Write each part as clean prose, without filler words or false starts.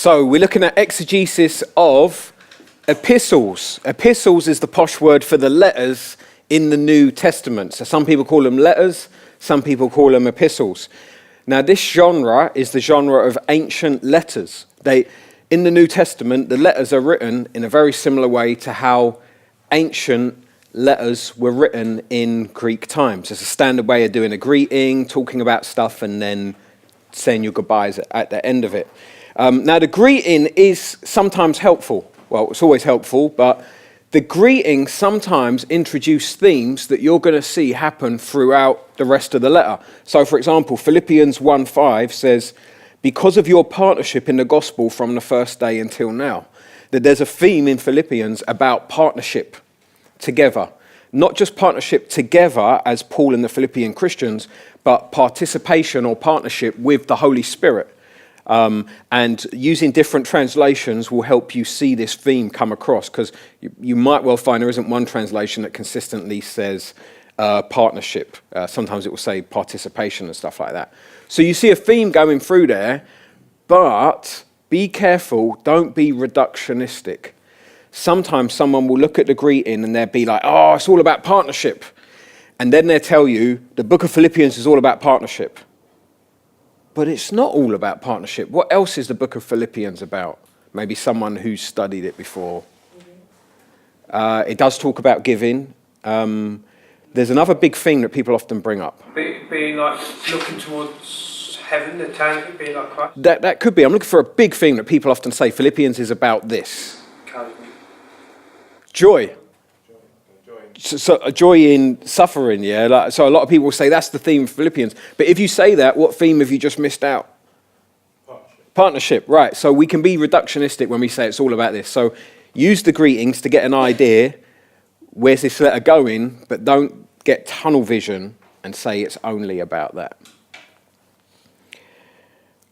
So we're looking at exegesis of epistles. Epistles is the posh word for the letters in the New Testament. So some people call them letters, some people call them epistles. Now this genre is the genre of ancient letters. In the New Testament, the letters are written in a very similar way to how ancient letters were written in Greek times. It's a standard way of doing a greeting, talking about stuff, and then saying your goodbyes at the end of it. Now, the greeting is sometimes helpful. Well, it's always helpful, but the greeting sometimes introduce themes that you're going to see happen throughout the rest of the letter. So, for example, Philippians 1:5 says, because of your partnership in the gospel from the first day until now, that there's a theme in Philippians about partnership together. Not just partnership together as Paul and the Philippian Christians, but participation or partnership with the Holy Spirit. And using different translations will help you see this theme come across, because you might well find there isn't one translation that consistently says partnership. Sometimes it will say participation and stuff like that. So you see a theme going through there, but be careful, don't be reductionistic. Sometimes someone will look at the greeting and they'll be like, oh, it's all about partnership. And then they'll tell you the book of Philippians is all about partnership. But it's not all about partnership. What else is the book of Philippians about? Maybe someone who's studied it before. It does talk about giving. There's another big thing that people often bring up. Being like looking towards heaven, eternity, being like Christ. That could be. I'm looking for a big thing that people often say. Philippians is about this. Joy. So a joy in suffering, yeah. So a lot of people say that's the theme of Philippians. But if you say that, what theme have you just missed out? Partnership, right. So we can be reductionistic when we say it's all about this. So use the greetings to get an idea, where's this letter going, but don't get tunnel vision and say it's only about that.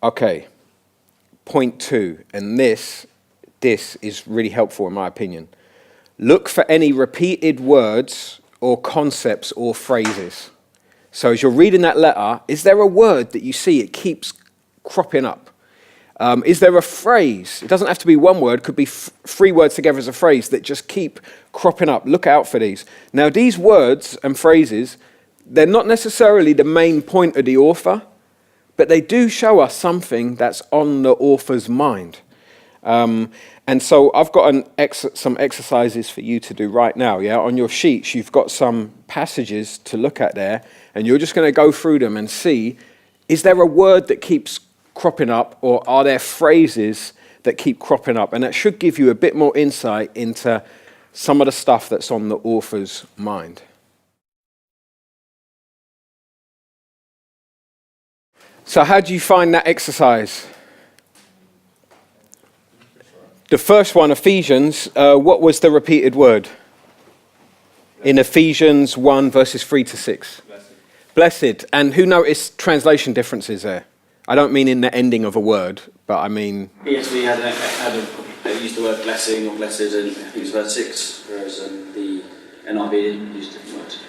Okay, point 2, and this is really helpful in my opinion. Look for any repeated words or concepts or phrases. So as you're reading that letter, is there a word that you see it keeps cropping up? Is there a phrase? It doesn't have to be one word, it could be 3 words together as a phrase that just keep cropping up. Look out for these. Now these words and phrases, they're not necessarily the main point of the author, but they do show us something that's on the author's mind. And so I've got some exercises for you to do right now. Yeah, on your sheets, you've got some passages to look at there, and you're just going to go through them and see, is there a word that keeps cropping up, or are there phrases that keep cropping up? And that should give you a bit more insight into some of the stuff that's on the author's mind. So how do you find that exercise? The first one, Ephesians, what was the repeated word? In Ephesians 1, verses 3 to 6. Blessed. And who noticed translation differences there? I don't mean in the ending of a word, but I mean... ESV had used the word blessing or blessed in, I think it was verse 6, whereas the NIV used different words.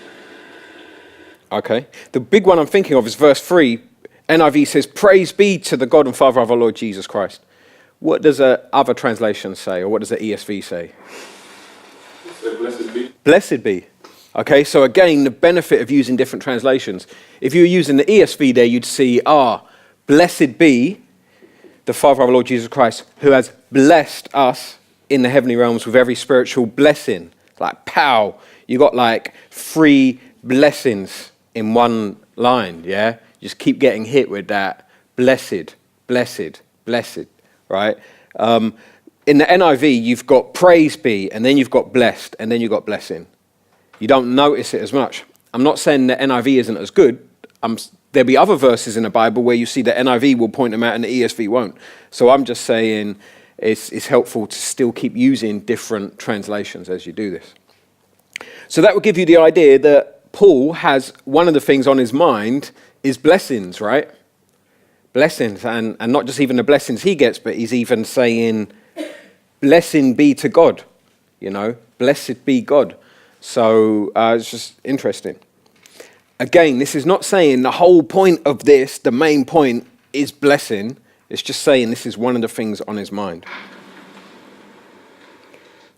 Okay. The big one I'm thinking of is verse 3. NIV says, praise be to the God and Father of our Lord Jesus Christ. What does other translation say, or what does the ESV say? Blessed be. Blessed be. Okay, so again, the benefit of using different translations. If you were using the ESV there, you'd see, blessed be the Father of our Lord Jesus Christ, who has blessed us in the heavenly realms with every spiritual blessing. Like, pow, you got like 3 blessings in one line, yeah? You just keep getting hit with that. Blessed, blessed, blessed. Right? In the NIV, you've got praise be, and then you've got blessed, and then you've got blessing. You don't notice it as much. I'm not saying that NIV isn't as good. There'll be other verses in the Bible where you see that NIV will point them out and the ESV won't. So I'm just saying it's helpful to still keep using different translations as you do this. So that will give you the idea that Paul has one of the things on his mind is blessings, right? Blessings, and not just even the blessings he gets, but he's even saying, blessing be to God, blessed be God. So it's just interesting. Again, this is not saying the whole point of this, the main point is blessing. It's just saying this is one of the things on his mind.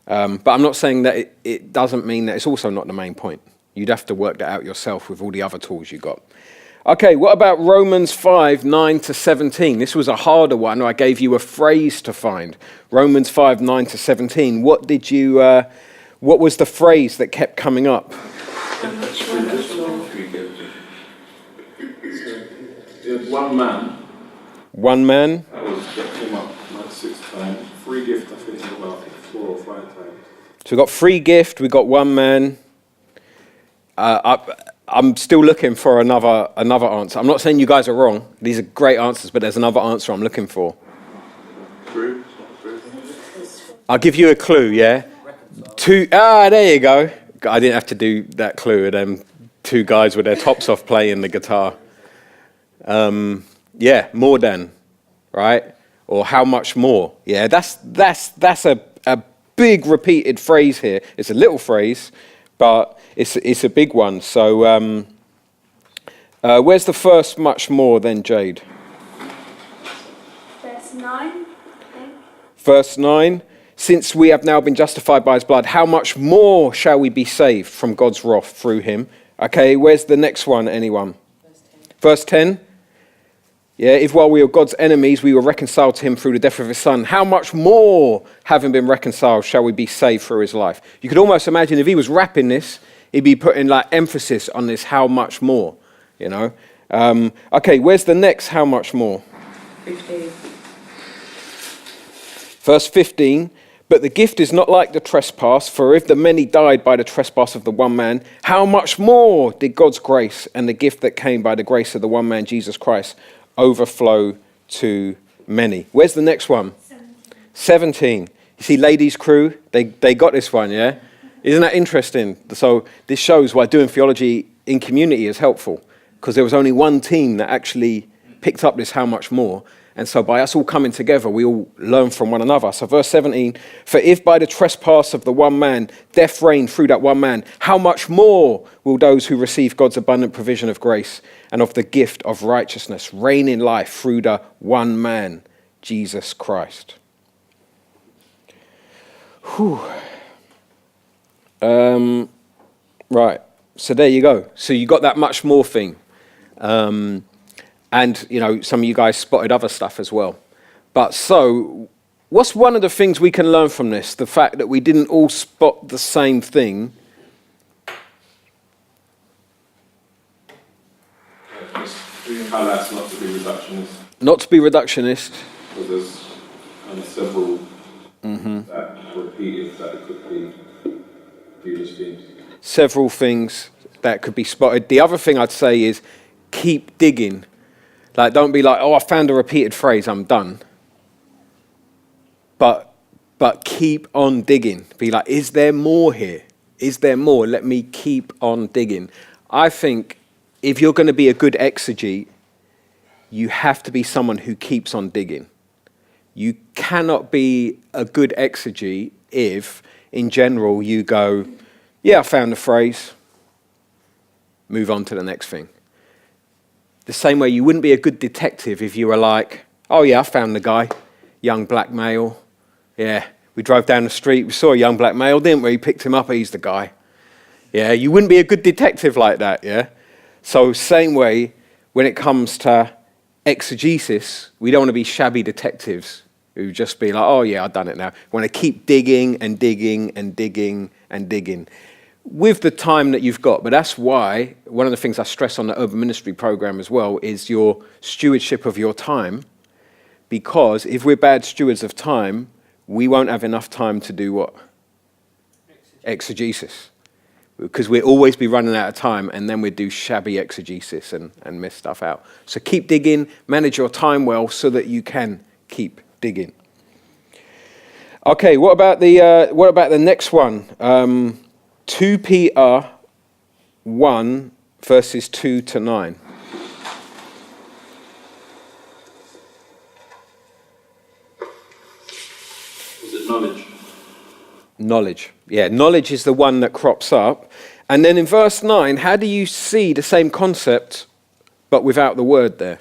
But I'm not saying that it doesn't mean that it's also not the main point. You'd have to work that out yourself with all the other tools you got. Okay, what about Romans 5, 9 to 17? This was a harder one. I gave you a phrase to find. Romans 5, 9 to 17. What was the phrase that kept coming up? One man. One man. That came up like 6 times. Free gift, I think, about 4 or 5 times. So we've got free gift, we've got one man. I'm still looking for another answer. I'm not saying you guys are wrong. These are great answers, but there's another answer I'm looking for. True. I'll give you a clue, yeah? There you go. I didn't have to do that clue of them 2 guys with their tops off playing the guitar. Yeah, more than, right? Or how much more? Yeah, that's a big repeated phrase here. It's a little phrase, but it's a big one. So where's the first much more then, Jade? Verse 9, I think. Verse 9. Since we have now been justified by his blood, how much more shall we be saved from God's wrath through him? Okay, where's the next one, anyone? Verse 10. Yeah, if while we were God's enemies, we were reconciled to him through the death of his son, how much more, having been reconciled, shall we be saved through his life? You could almost imagine if he was rapping this, he'd be putting like emphasis on this how much more, you know? Okay, where's the next how much more? 15. Verse 15, but the gift is not like the trespass, for if the many died by the trespass of the one man, how much more did God's grace and the gift that came by the grace of the one man, Jesus Christ, overflow to many? Where's the next one? 17. You see, ladies' crew, they got this one, yeah? Isn't that interesting? So this shows why doing theology in community is helpful, because there was only one team that actually picked up this how much more. And so by us all coming together, we all learn from one another. So verse 17, for if by the trespass of the one man, death reigned through that one man, how much more will those who receive God's abundant provision of grace and of the gift of righteousness reign in life through the one man, Jesus Christ? Whew. Right, so there you go. So you got that much more thing. And, you know, some of you guys spotted other stuff as well. But so, what's one of the things we can learn from this? The fact that we didn't all spot the same thing. It highlights not to be reductionist. Not to be reductionist. Because there's several that repeated that could be viewed as themes. Several things that could be spotted. The other thing I'd say is keep digging. Like, don't be like, oh, I found a repeated phrase, I'm done. But keep on digging. Be like, is there more here? Is there more? Let me keep on digging. I think if you're going to be a good exegete, you have to be someone who keeps on digging. You cannot be a good exegete if, in general, you go, yeah, I found the phrase, move on to the next thing. The same way you wouldn't be a good detective if you were like, oh yeah, I found the guy, young black male. Yeah, we drove down the street, we saw a young black male, didn't we? Picked him up, he's the guy. Yeah, you wouldn't be a good detective like that, yeah? So same way, when it comes to exegesis, we don't want to be shabby detectives who just be like, oh yeah, I've done it now. We want to keep digging and digging and digging and digging. With the time that you've got. But that's why one of the things I stress on the urban ministry program as well is your stewardship of your time, because if we're bad stewards of time, we won't have enough time to do what? Exegesis. Because we'll always be running out of time, and then we'd do shabby exegesis and miss stuff out. So keep digging, manage your time well so that you can keep digging. Okay, what about the next one? 2 Peter 1, verses 2 to 9. Was it knowledge? Knowledge. Yeah, knowledge is the one that crops up. And then in verse 9, how do you see the same concept, but without the word there?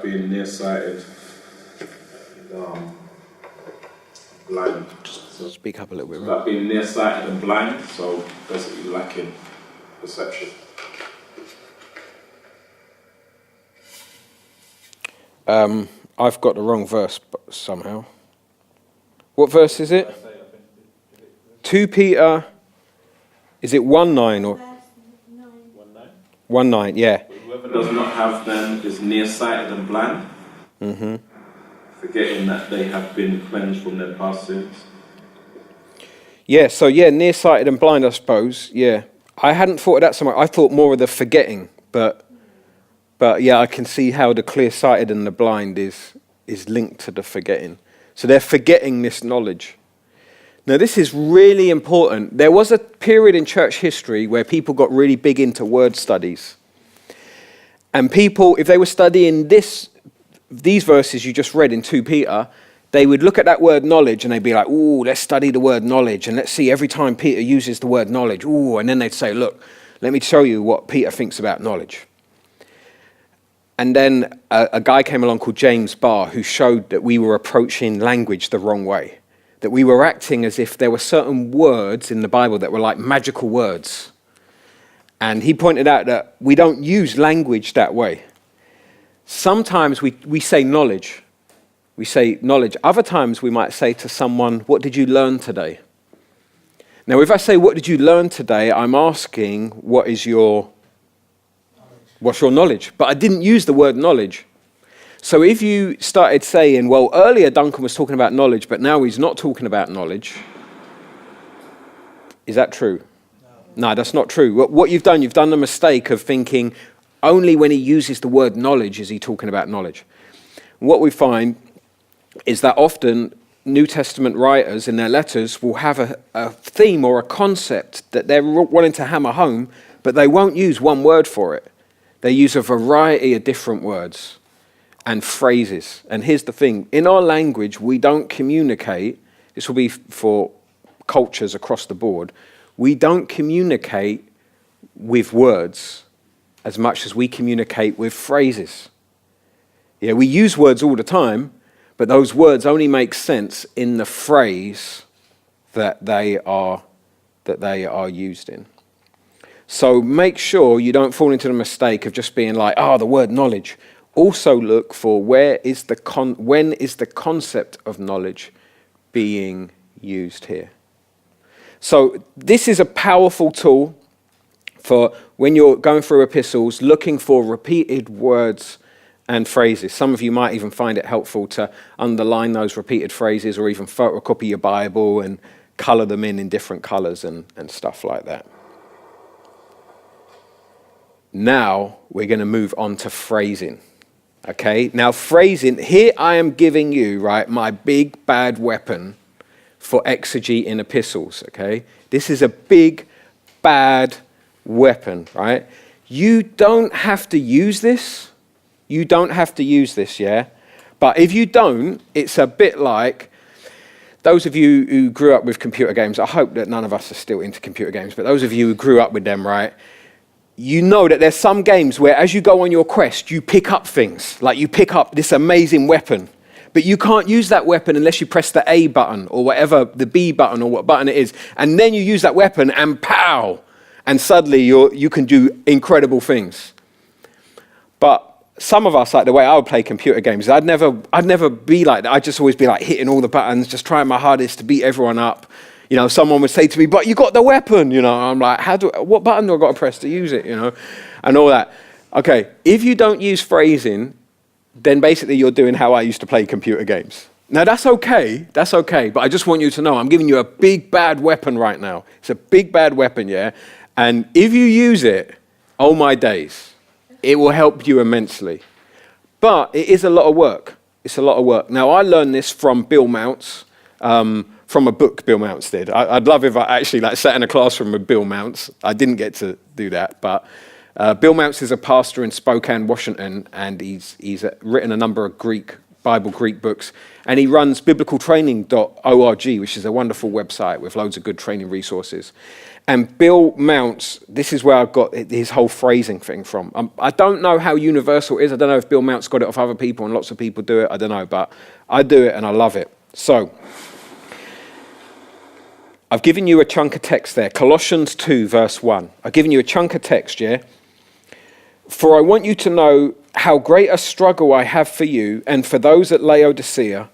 being nearsighted, blind. So Speak up a little bit. that being nearsighted and blind, so basically lacking perception. I've got the wrong verse somehow. What verse is it? 2 Peter, is it 1:9 or 1:9? Yeah. Whoever does not have them is nearsighted and blind, forgetting that they have been cleansed from their past sins. Yeah, so yeah, nearsighted and blind, I suppose. Yeah. I hadn't thought of that so much. I thought more of the forgetting, but yeah, I can see how the clear-sighted and the blind is linked to the forgetting. So they're forgetting this knowledge. Now, this is really important. There was a period in church history where people got really big into word studies. And people, if they were studying these verses you just read in 2 Peter, they would look at that word knowledge and they'd be like, ooh, let's study the word knowledge. And let's see every time Peter uses the word knowledge. Ooh, and then they'd say, look, let me show you what Peter thinks about knowledge. And then a guy came along called James Barr who showed that we were approaching language the wrong way. That we were acting as if there were certain words in the Bible that were like magical words. And he pointed out that we don't use language that way. Sometimes we say knowledge. We say knowledge. Other times we might say to someone, what did you learn today? Now, if I say, what did you learn today? I'm asking, what's your knowledge? But I didn't use the word knowledge. So if you started saying, well, earlier Duncan was talking about knowledge, but now he's not talking about knowledge, is that true? No, that's not true. What you've done the mistake of thinking only when he uses the word knowledge is he talking about knowledge. What we find is that often New Testament writers in their letters will have a theme or a concept that they're wanting to hammer home, but they won't use one word for it. They use a variety of different words and phrases. And here's the thing. In our language, we don't communicate. This will be for cultures across the board. We don't communicate with words as much as we communicate with phrases. Yeah, we use words all the time, but those words only make sense in the phrase that they are used in. So make sure you don't fall into the mistake of just being like, the word knowledge. Also look for when is the concept of knowledge being used here. So this is a powerful tool for when you're going through epistles, looking for repeated words and phrases. Some of you might even find it helpful to underline those repeated phrases or even photocopy your Bible and color them in different colors and stuff like that. Now we're going to move on to phrasing. Okay, now phrasing, here I am giving you, right, my big bad weapon for exegy in epistles, okay? This is a big bad weapon, right? You don't have to use this. You don't have to use this, yeah? But if you don't, it's a bit like those of you who grew up with computer games. I hope that none of us are still into computer games, but those of you who grew up with them, right? You know that there's some games where as you go on your quest, you pick up things. Like you pick up this amazing weapon. But you can't use that weapon unless you press the A button or whatever, the B button or what button it is. And then you use that weapon and pow! And suddenly you can do incredible things. But some of us, like the way I would play computer games, I'd never be like that. I'd just always be like hitting all the buttons, just trying my hardest to beat everyone up. You know, someone would say to me, but you got the weapon, you know. I'm like, what button do I got to press to use it, you know, and all that. Okay, if you don't use phrasing, then basically you're doing how I used to play computer games. Now, that's okay, but I just want you to know I'm giving you a big, bad weapon right now. It's a big, bad weapon, yeah? And if you use it, oh my days, it will help you immensely. But it is a lot of work. It's a lot of work. Now, I learned this from Bill Mounts, from a book Bill Mounts did. I'd love if I actually sat in a classroom with Bill Mounts. I didn't get to do that, but Bill Mounts is a pastor in Spokane, Washington, and he's written a number of Greek Bible Greek books, and he runs biblicaltraining.org, which is a wonderful website with loads of good training resources. And Bill Mounce, this is where I got his whole phrasing thing from. I don't know how universal it is. I don't know if Bill Mounce got it off other people and lots of people do it. I don't know, but I do it and I love it. So, I've given you a chunk of text there. Colossians 2, verse 1. I've given you a chunk of text, yeah? For I want you to know how great a struggle I have for you and for those at Laodicea,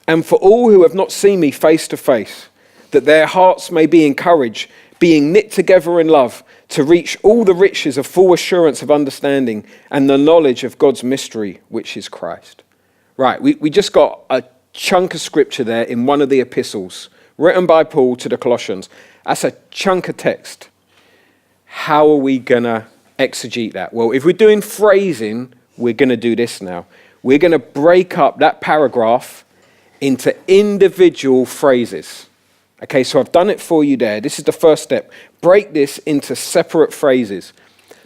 and for all who have not seen me face to face, that their hearts may be encouraged, being knit together in love, to reach all the riches of full assurance of understanding and the knowledge of God's mystery, which is Christ. Right, we just got a chunk of scripture there in one of the epistles, written by Paul to the Colossians. That's a chunk of text. How are we going to exegete that? Well, if we're doing phrasing, we're going to do this now. We're going to break up that paragraph into individual phrases. Okay, so I've done it for you there. This is the first step. Break this into separate phrases.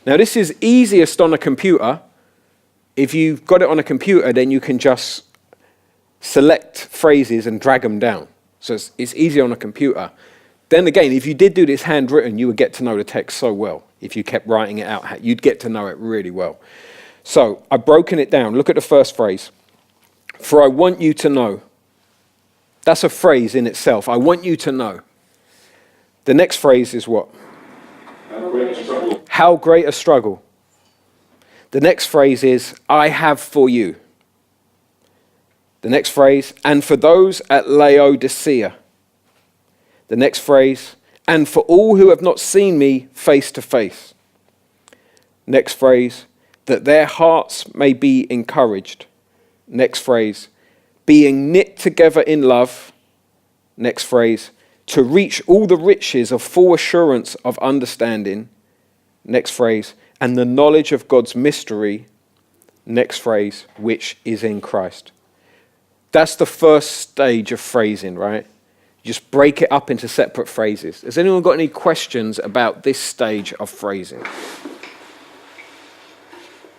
Now, this is easiest on a computer. If you've got it on a computer, then you can just select phrases and drag them down. So it's easy on a computer. Then again, if you did do this handwritten, you would get to know the text so well. If you kept writing it out, you'd get to know it really well. So I've broken it down. Look at the first phrase. For I want you to know. That's a phrase in itself. I want you to know. The next phrase is what? How great a struggle. How great a struggle. The next phrase is, I have for you. The next phrase, and for those at Laodicea. The next phrase, and for all who have not seen me face to face. Next phrase, that their hearts may be encouraged. Next phrase, being knit together in love. Next phrase, to reach all the riches of full assurance of understanding. Next phrase, and the knowledge of God's mystery. Next phrase, which is in Christ. That's the first stage of phrasing, right? Just break it up into separate phrases. Has anyone got any questions about this stage of phrasing?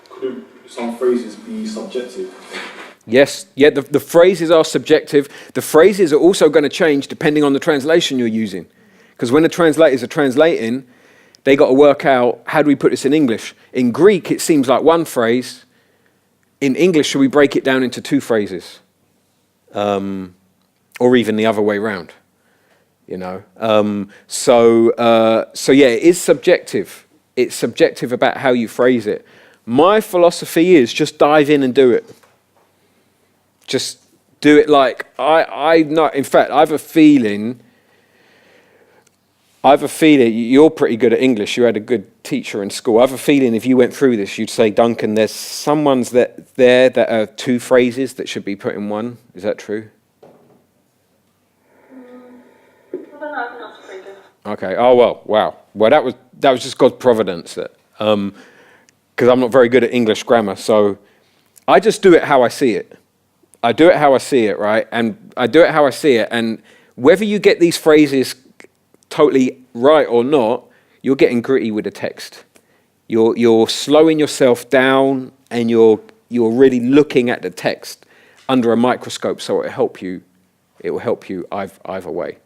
Could some phrases be subjective? Yes, yeah, the phrases are subjective. The phrases are also going to change depending on the translation you're using. Because when the translators are translating, they got to work out, how do we put this in English? In Greek, it seems like one phrase. In English, should we break it down into two phrases? Or even the other way round, you know? So yeah, it is subjective. It's subjective about how you phrase it. My philosophy is just dive in and do it. Just do it like, I know, in fact, I have a feeling you're pretty good at English. You had a good teacher in school. I have a feeling if you went through this, you'd say, Duncan, there's someone's there that are two phrases that should be put in one. Is that true? Okay. Oh well. Wow. Well, that was just God's providence. That because I'm not very good at English grammar, so I just do it how I see it. I do it how I see it, right? And I do it how I see it. And whether you get these phrases totally right or not, you're getting gritty with the text. You're slowing yourself down, and you're really looking at the text under a microscope. So it will help you. It will help you either way.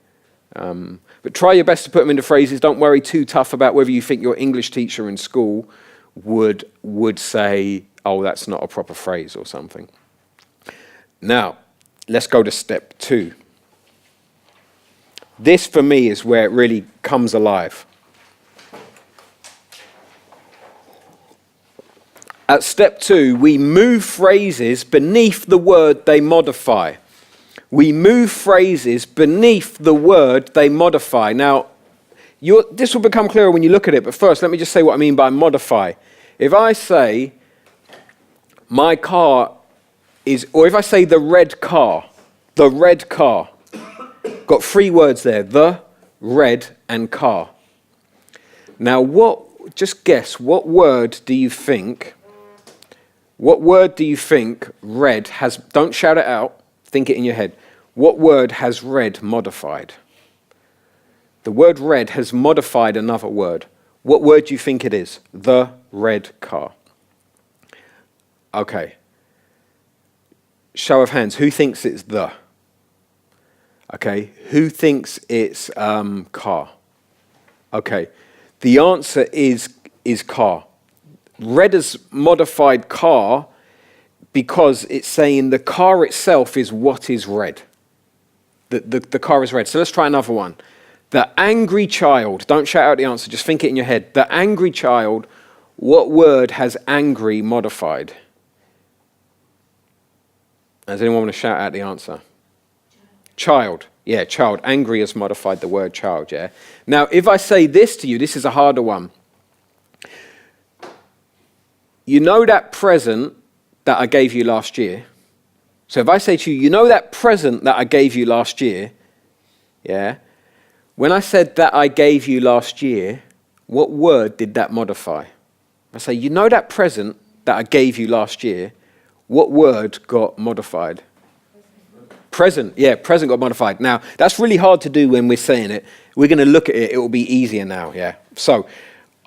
But try your best to put them into phrases. Don't worry too tough about whether you think your English teacher in school would say, "Oh, that's not a proper phrase" or something. Now, let's go to step 2. This, for me, is where it really comes alive. At step 2, we move phrases beneath the word they modify. We move phrases beneath the word they modify. Now, this will become clearer when you look at it, but first, let me just say what I mean by modify. If I say, my car is, or if I say the red car, got 3 words there, the, red, and car. Now, just guess, what word do you think red has, don't shout it out, think it in your head. What word has red modified? The word red has modified another word. What word do you think it is? The red car. Okay. show of hands, who thinks it's the? Okay, who thinks it's car? Okay, the answer is car. Red has modified car because it's saying the car itself is what is red. The car is red. So let's try another one. The angry child, don't shout out the answer, just think it in your head. The angry child, what word has angry modified? Does anyone want to shout out the answer? Child. Yeah, child. Angry has modified the word child, yeah? Now, if I say this to you, this is a harder one. You know that present that I gave you last year? So if I say to you, you know that present that I gave you last year? Yeah? When I said that I gave you last year, what word did that modify? I say, you know that present that I gave you last year, what word got modified? Present, yeah, present got modified. Now, that's really hard to do when we're saying it. We're going to look at it, it will be easier now, yeah. So,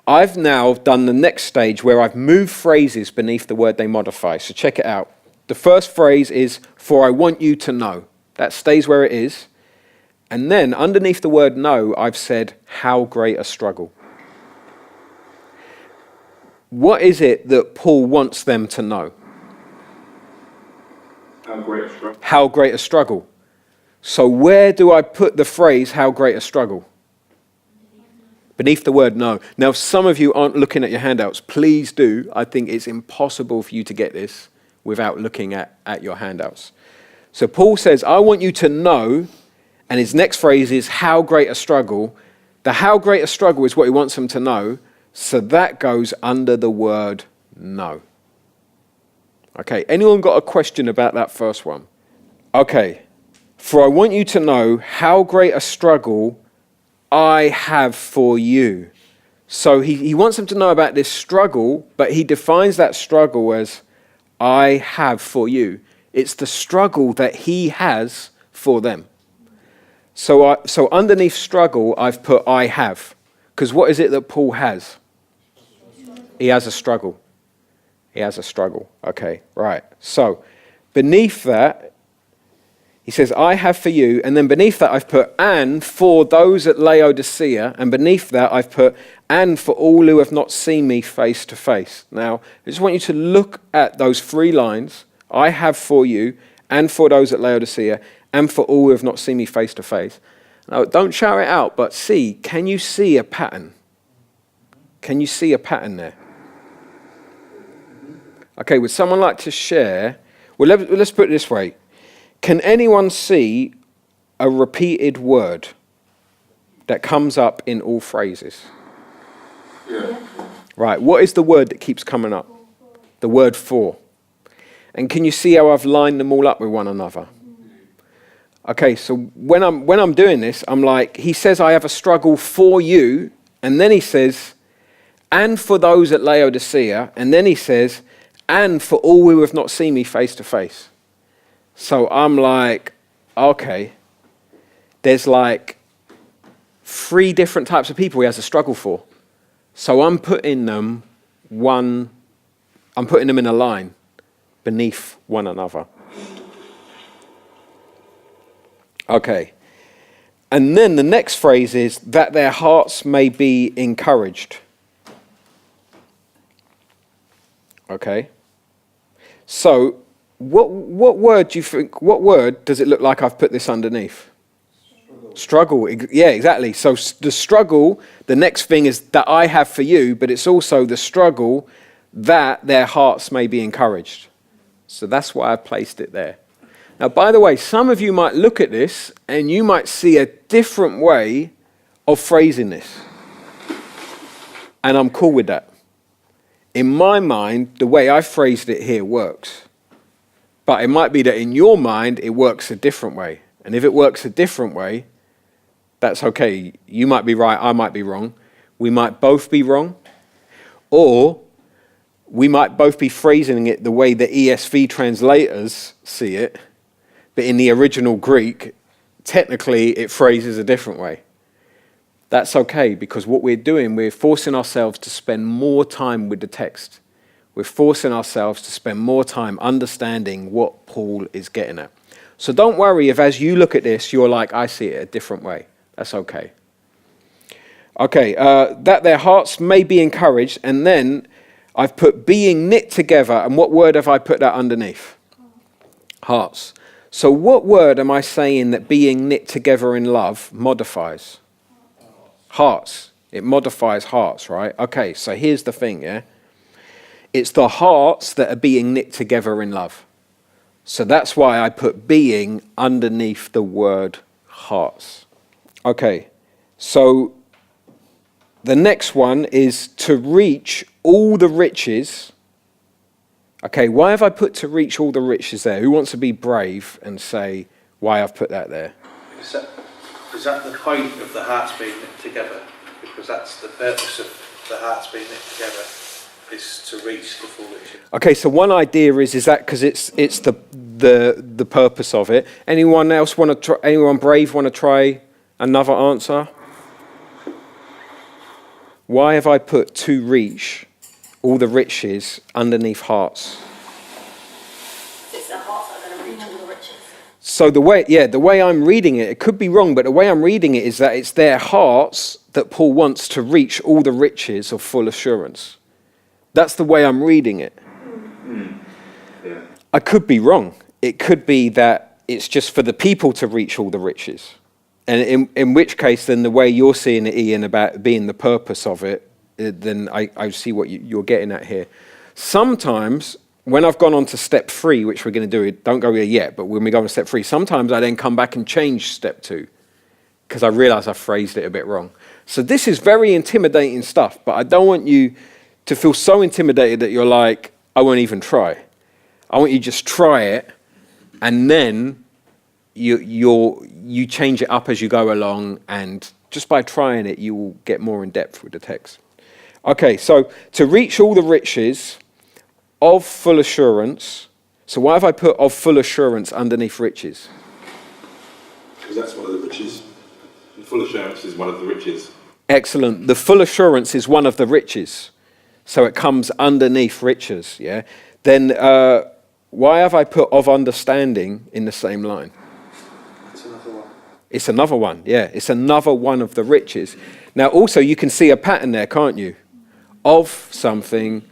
I've now done the next stage where I've moved phrases beneath the word they modify. So check it out. The first phrase is, for I want you to know. That stays where it is. And then, underneath the word know, I've said, how great a struggle. What is it that Paul wants them to know? How great a struggle. How great a struggle. So where do I put the phrase, how great a struggle? Beneath the word know. Now, if some of you aren't looking at your handouts, please do. I think it's impossible for you to get this without looking at your handouts. So Paul says, I want you to know, and his next phrase is, how great a struggle. The how great a struggle is what he wants them to know, so that goes under the word know. Okay, anyone got a question about that first one? Okay, for I want you to know how great a struggle I have for you. So he wants them to know about this struggle, but he defines that struggle as I have for you. It's the struggle that he has for them. So underneath struggle, I've put I have. Because what is it that Paul has? He has a struggle. He has a struggle. Okay, right. So beneath that, he says, I have for you. And then beneath that, I've put, and for those at Laodicea. And beneath that, I've put, and for all who have not seen me face to face. Now, I just want you to look at those 3 lines. I have for you, and for those at Laodicea, and for all who have not seen me face to face. Now, don't shout it out, but see, can you see a pattern? Can you see a pattern there? Okay, would someone like to share? Well, let's put it this way. Can anyone see a repeated word that comes up in all phrases? Yeah. Right, what is the word that keeps coming up? The word for. And can you see how I've lined them all up with one another? Okay, so when I'm doing this, I'm like, he says I have a struggle for you, and then he says, and for those at Laodicea, and then he says, and for all who have not seen me face to face. So I'm like, okay, there's like 3 different types of people he has a struggle for. So I'm putting them in a line beneath one another. Okay. And then the next phrase is that their hearts may be encouraged. Okay. So what word do you think, what word does it look like I've put this underneath? Struggle. Yeah, exactly. So the struggle, the next thing is that I have for you, but it's also the struggle that their hearts may be encouraged. So that's why I placed it there. Now, by the way, some of you might look at this and you might see a different way of phrasing this. And I'm cool with that. In my mind, the way I phrased it here works. But it might be that in your mind, it works a different way. And if it works a different way, that's okay. You might be right, I might be wrong. We might both be wrong. Or we might both be phrasing it the way the ESV translators see it. But in the original Greek, technically it phrases a different way. That's okay, because what we're doing, we're forcing ourselves to spend more time with the text. We're forcing ourselves to spend more time understanding what Paul is getting at. So don't worry if as you look at this, you're like, I see it a different way. That's okay. Okay, that their hearts may be encouraged, and then I've put being knit together, and what word have I put that underneath? Hearts. So what word am I saying that being knit together in love modifies? Hearts. It modifies hearts, right? Okay, so here's the thing, yeah? It's the hearts that are being knit together in love. So that's why I put being underneath the word hearts. Okay, so the next one is to reach all the riches. Okay, why have I put to reach all the riches there? Who wants to be brave and say why I've put that there? Is that the point of the hearts being knit together? Because that's the purpose of the hearts being knit together, is to reach the full riches. Okay, so one idea is that because it's the purpose of it. Anyone else want to try? Anyone brave want to try another answer? Why have I put to reach all the riches underneath hearts? It's the hearts that are going to reach all the riches. So the way I'm reading it could be wrong, but the way I'm reading it is that it's their hearts that Paul wants to reach all the riches of full assurance. That's the way I'm reading it. Yeah. I could be wrong. It could be that it's just for the people to reach all the riches. And in which case, then the way you're seeing it, Ian, about being the purpose of it, then I see what you're getting at here. Sometimes, when I've gone on to step 3, which we're going to do, don't go here yet, but when we go on to step 3, sometimes I then come back and change step 2 because I realise I phrased it a bit wrong. So this is very intimidating stuff, but I don't want you to feel so intimidated that you're like, I won't even try. I want you to just try it, and then you change it up as you go along, and just by trying it, you will get more in depth with the text. Okay, so to reach all the riches of full assurance. So why have I put of full assurance underneath riches? Because that's one of the riches. Full assurance is one of the riches. Excellent. The full assurance is one of the riches. So it comes underneath riches, yeah? Then why have I put of understanding in the same line? It's another one. It's another one, yeah. It's another one of the riches. Now, also, you can see a pattern there, can't you? Of something.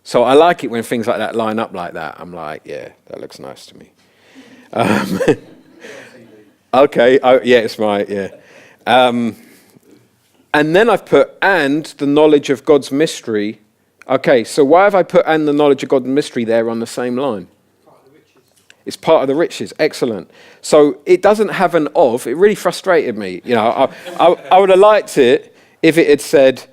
So I like it when things like that line up like that. I'm like, yeah, that looks nice to me. Okay, yeah, it's right, yeah. And then I've put, and the knowledge of God's mystery. Okay, so why have I put and the knowledge of God's mystery there on the same line? It's part of the riches. Excellent. So it doesn't have an of. It really frustrated me. You know, I would have liked it if it had said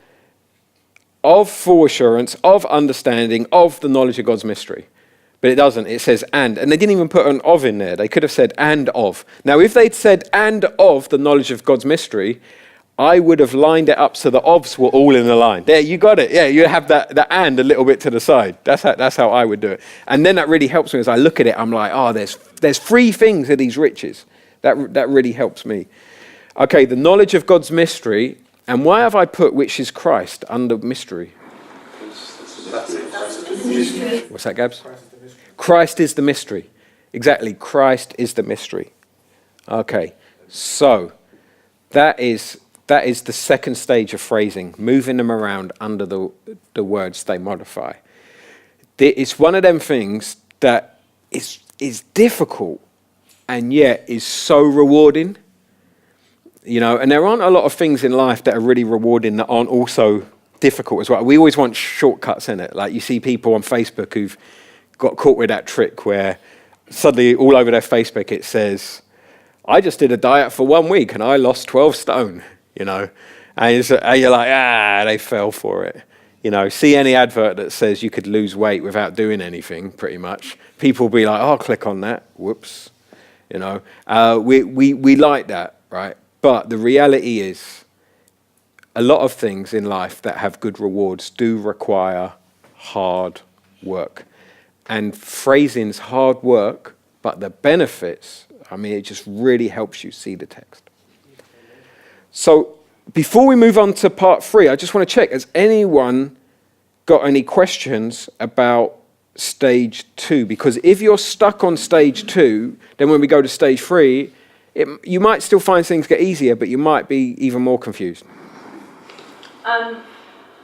of full assurance, of understanding, of the knowledge of God's mystery. But it doesn't. It says and. And they didn't even put an of in there. They could have said and of. Now, if they'd said and of the knowledge of God's mystery, I would have lined it up so the ofs were all in a line. There, you got it. Yeah, you have the and a little bit to the side. That's how I would do it. And then that really helps me as I look at it. I'm like, oh, there's 3 things of these riches. That really helps me. Okay, the knowledge of God's mystery. And why have I put which is Christ under mystery? What's that, Gabs? Christ is the mystery. Exactly, Christ is the mystery. Okay, so that is the second stage of phrasing, moving them around under the words they modify. It's one of them things that is difficult and yet is so rewarding. You know, and there aren't a lot of things in life that are really rewarding that aren't also difficult as well. We always want shortcuts in it. Like you see people on Facebook who've got caught with that trick where suddenly all over their Facebook it says, I just did a diet for 1 week and I lost 12 stone, you know. And you're like, they fell for it. You know, see any advert that says you could lose weight without doing anything, pretty much. People will be like, oh, click on that. Whoops. You know, we like that, right? But the reality is, a lot of things in life that have good rewards do require hard work. And phrasing's hard work, but the benefits, I mean, it just really helps you see the text. So before we move on to part 3, I just want to check, has anyone got any questions about stage 2? Because if you're stuck on stage 2, then when we go to stage 3, you might still find things get easier, but you might be even more confused.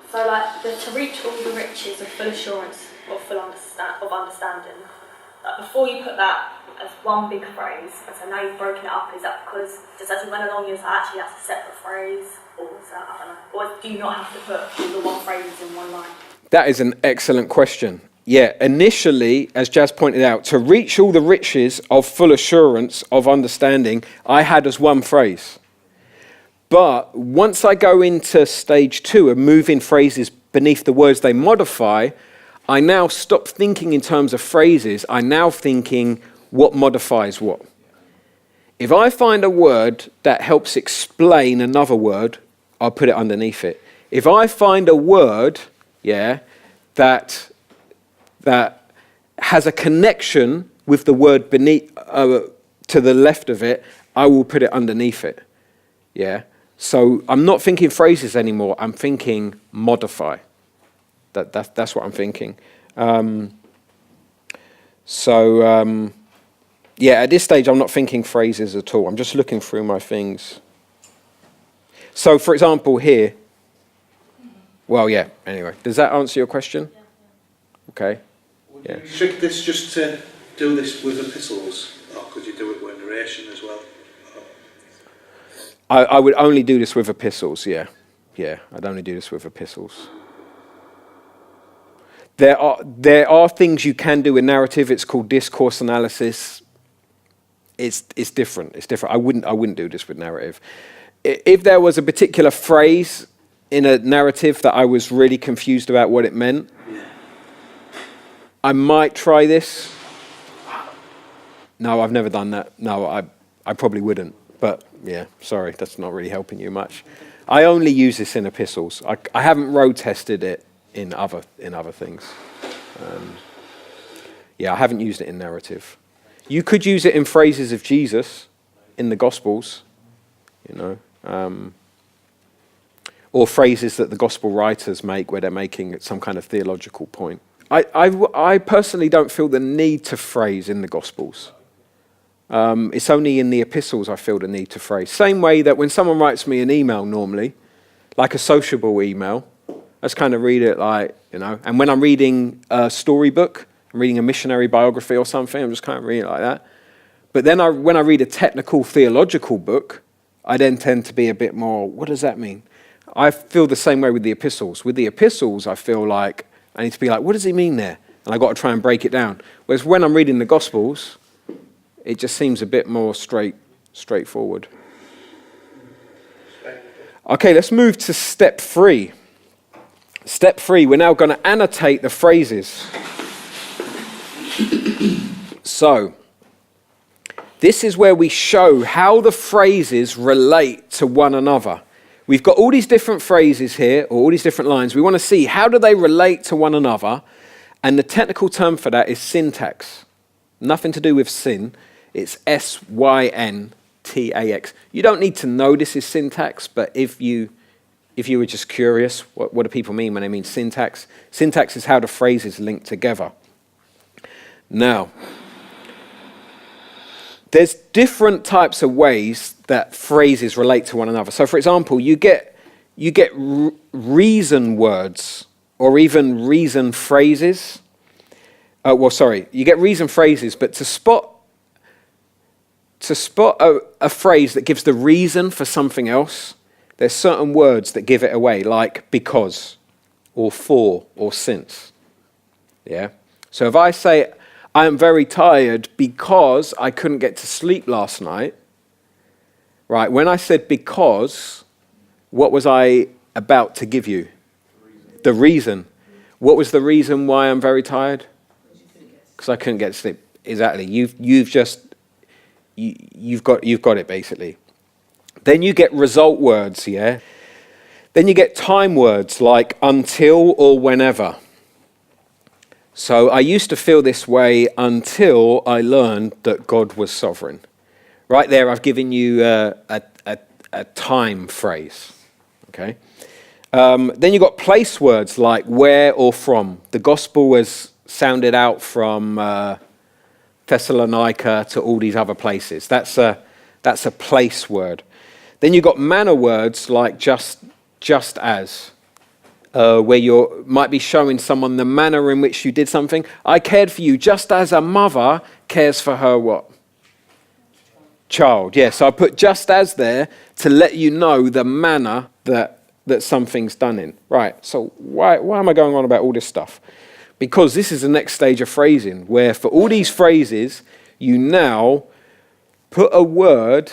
So like to reach all the riches of full assurance of understanding. Like before you put that as one big phrase, and so now you've broken it up. Is that because just as you went along, you was like, actually that's a separate phrase, or is that, I don't know, or do you not have to put all the one phrases in one line? That is an excellent question. Yeah, initially, as Jazz pointed out, to reach all the riches of full assurance of understanding, I had as one phrase. But once I go into stage 2 of moving phrases beneath the words they modify, I now stop thinking in terms of phrases. I'm now thinking what modifies what. If I find a word that helps explain another word, I'll put it underneath it. If I find a word, that has a connection with the word beneath, to the left of it, I will put it underneath it. Yeah. So I'm not thinking phrases anymore. I'm thinking modify. That's what I'm thinking. At this stage, I'm not thinking phrases at all. I'm just looking through my things. So, for example, here. Well, yeah. Anyway, does that answer your question? Okay. Would you restrict this just to do this with epistles, or could you do it with narration as well? I would only do this with epistles, yeah. Yeah, I'd only do this with epistles. There are things you can do in narrative. It's called discourse analysis. It's different. It's different. I wouldn't do this with narrative. If there was a particular phrase in a narrative that I was really confused about what it meant, I might try this. No, I've never done that. No, I probably wouldn't. But yeah, sorry, that's not really helping you much. I only use this in epistles. I haven't road tested it in other things. I haven't used it in narrative. You could use it in phrases of Jesus in the Gospels, or phrases that the Gospel writers make where they're making some kind of theological point. I personally don't feel the need to phrase in the Gospels. It's only in the epistles I feel the need to phrase. Same way that when someone writes me an email normally, like a sociable email, I just kind of read it and when I'm reading a storybook, I'm reading a missionary biography or something, I'm just kind of reading it like that. But then when I read a technical theological book, I then tend to be a bit more, what does that mean? I feel the same way with the epistles. With the epistles, I feel like I need to be like, what does he mean there? And I've got to try and break it down. Whereas when I'm reading the Gospels, it just seems a bit more straightforward. Okay, let's move to step 3. Step 3, we're now going to annotate the phrases. So, this is where we show how the phrases relate to one another. We've got all these different phrases here, or all these different lines. We want to see how do they relate to one another, and the technical term for that is syntax. Nothing to do with sin. It's syntax. You don't need to know this is syntax, but if you were just curious, what do people mean when they mean syntax? Syntax is how the phrases link together. Now, there's different types of ways that phrases relate to one another. So, for example, you get reason words or even reason phrases. You get reason phrases, but to spot a phrase that gives the reason for something else, there's certain words that give it away, like because, or for, or since. Yeah? So if I say, I am very tired because I couldn't get to sleep last night, right, when I said because, what was I about to give you? The reason. What was the reason why I'm very tired? Because I couldn't get to sleep. Exactly. You've got it basically. Then you get result words, yeah? Then you get time words like until or whenever. So I used to feel this way until I learned that God was sovereign. Right there, I've given you a time phrase, okay? Then you've got place words like where or from. The gospel was sounded out from Thessalonica to all these other places. That's a place word. Then you've got manner words like just as, where you might be showing someone the manner in which you did something. I cared for you just as a mother cares for her what? Child. Yes, so I put just as there to let you know the manner that something's done in. Right, so why am I going on about all this stuff? Because this is the next stage of phrasing, where for all these phrases, you now put a word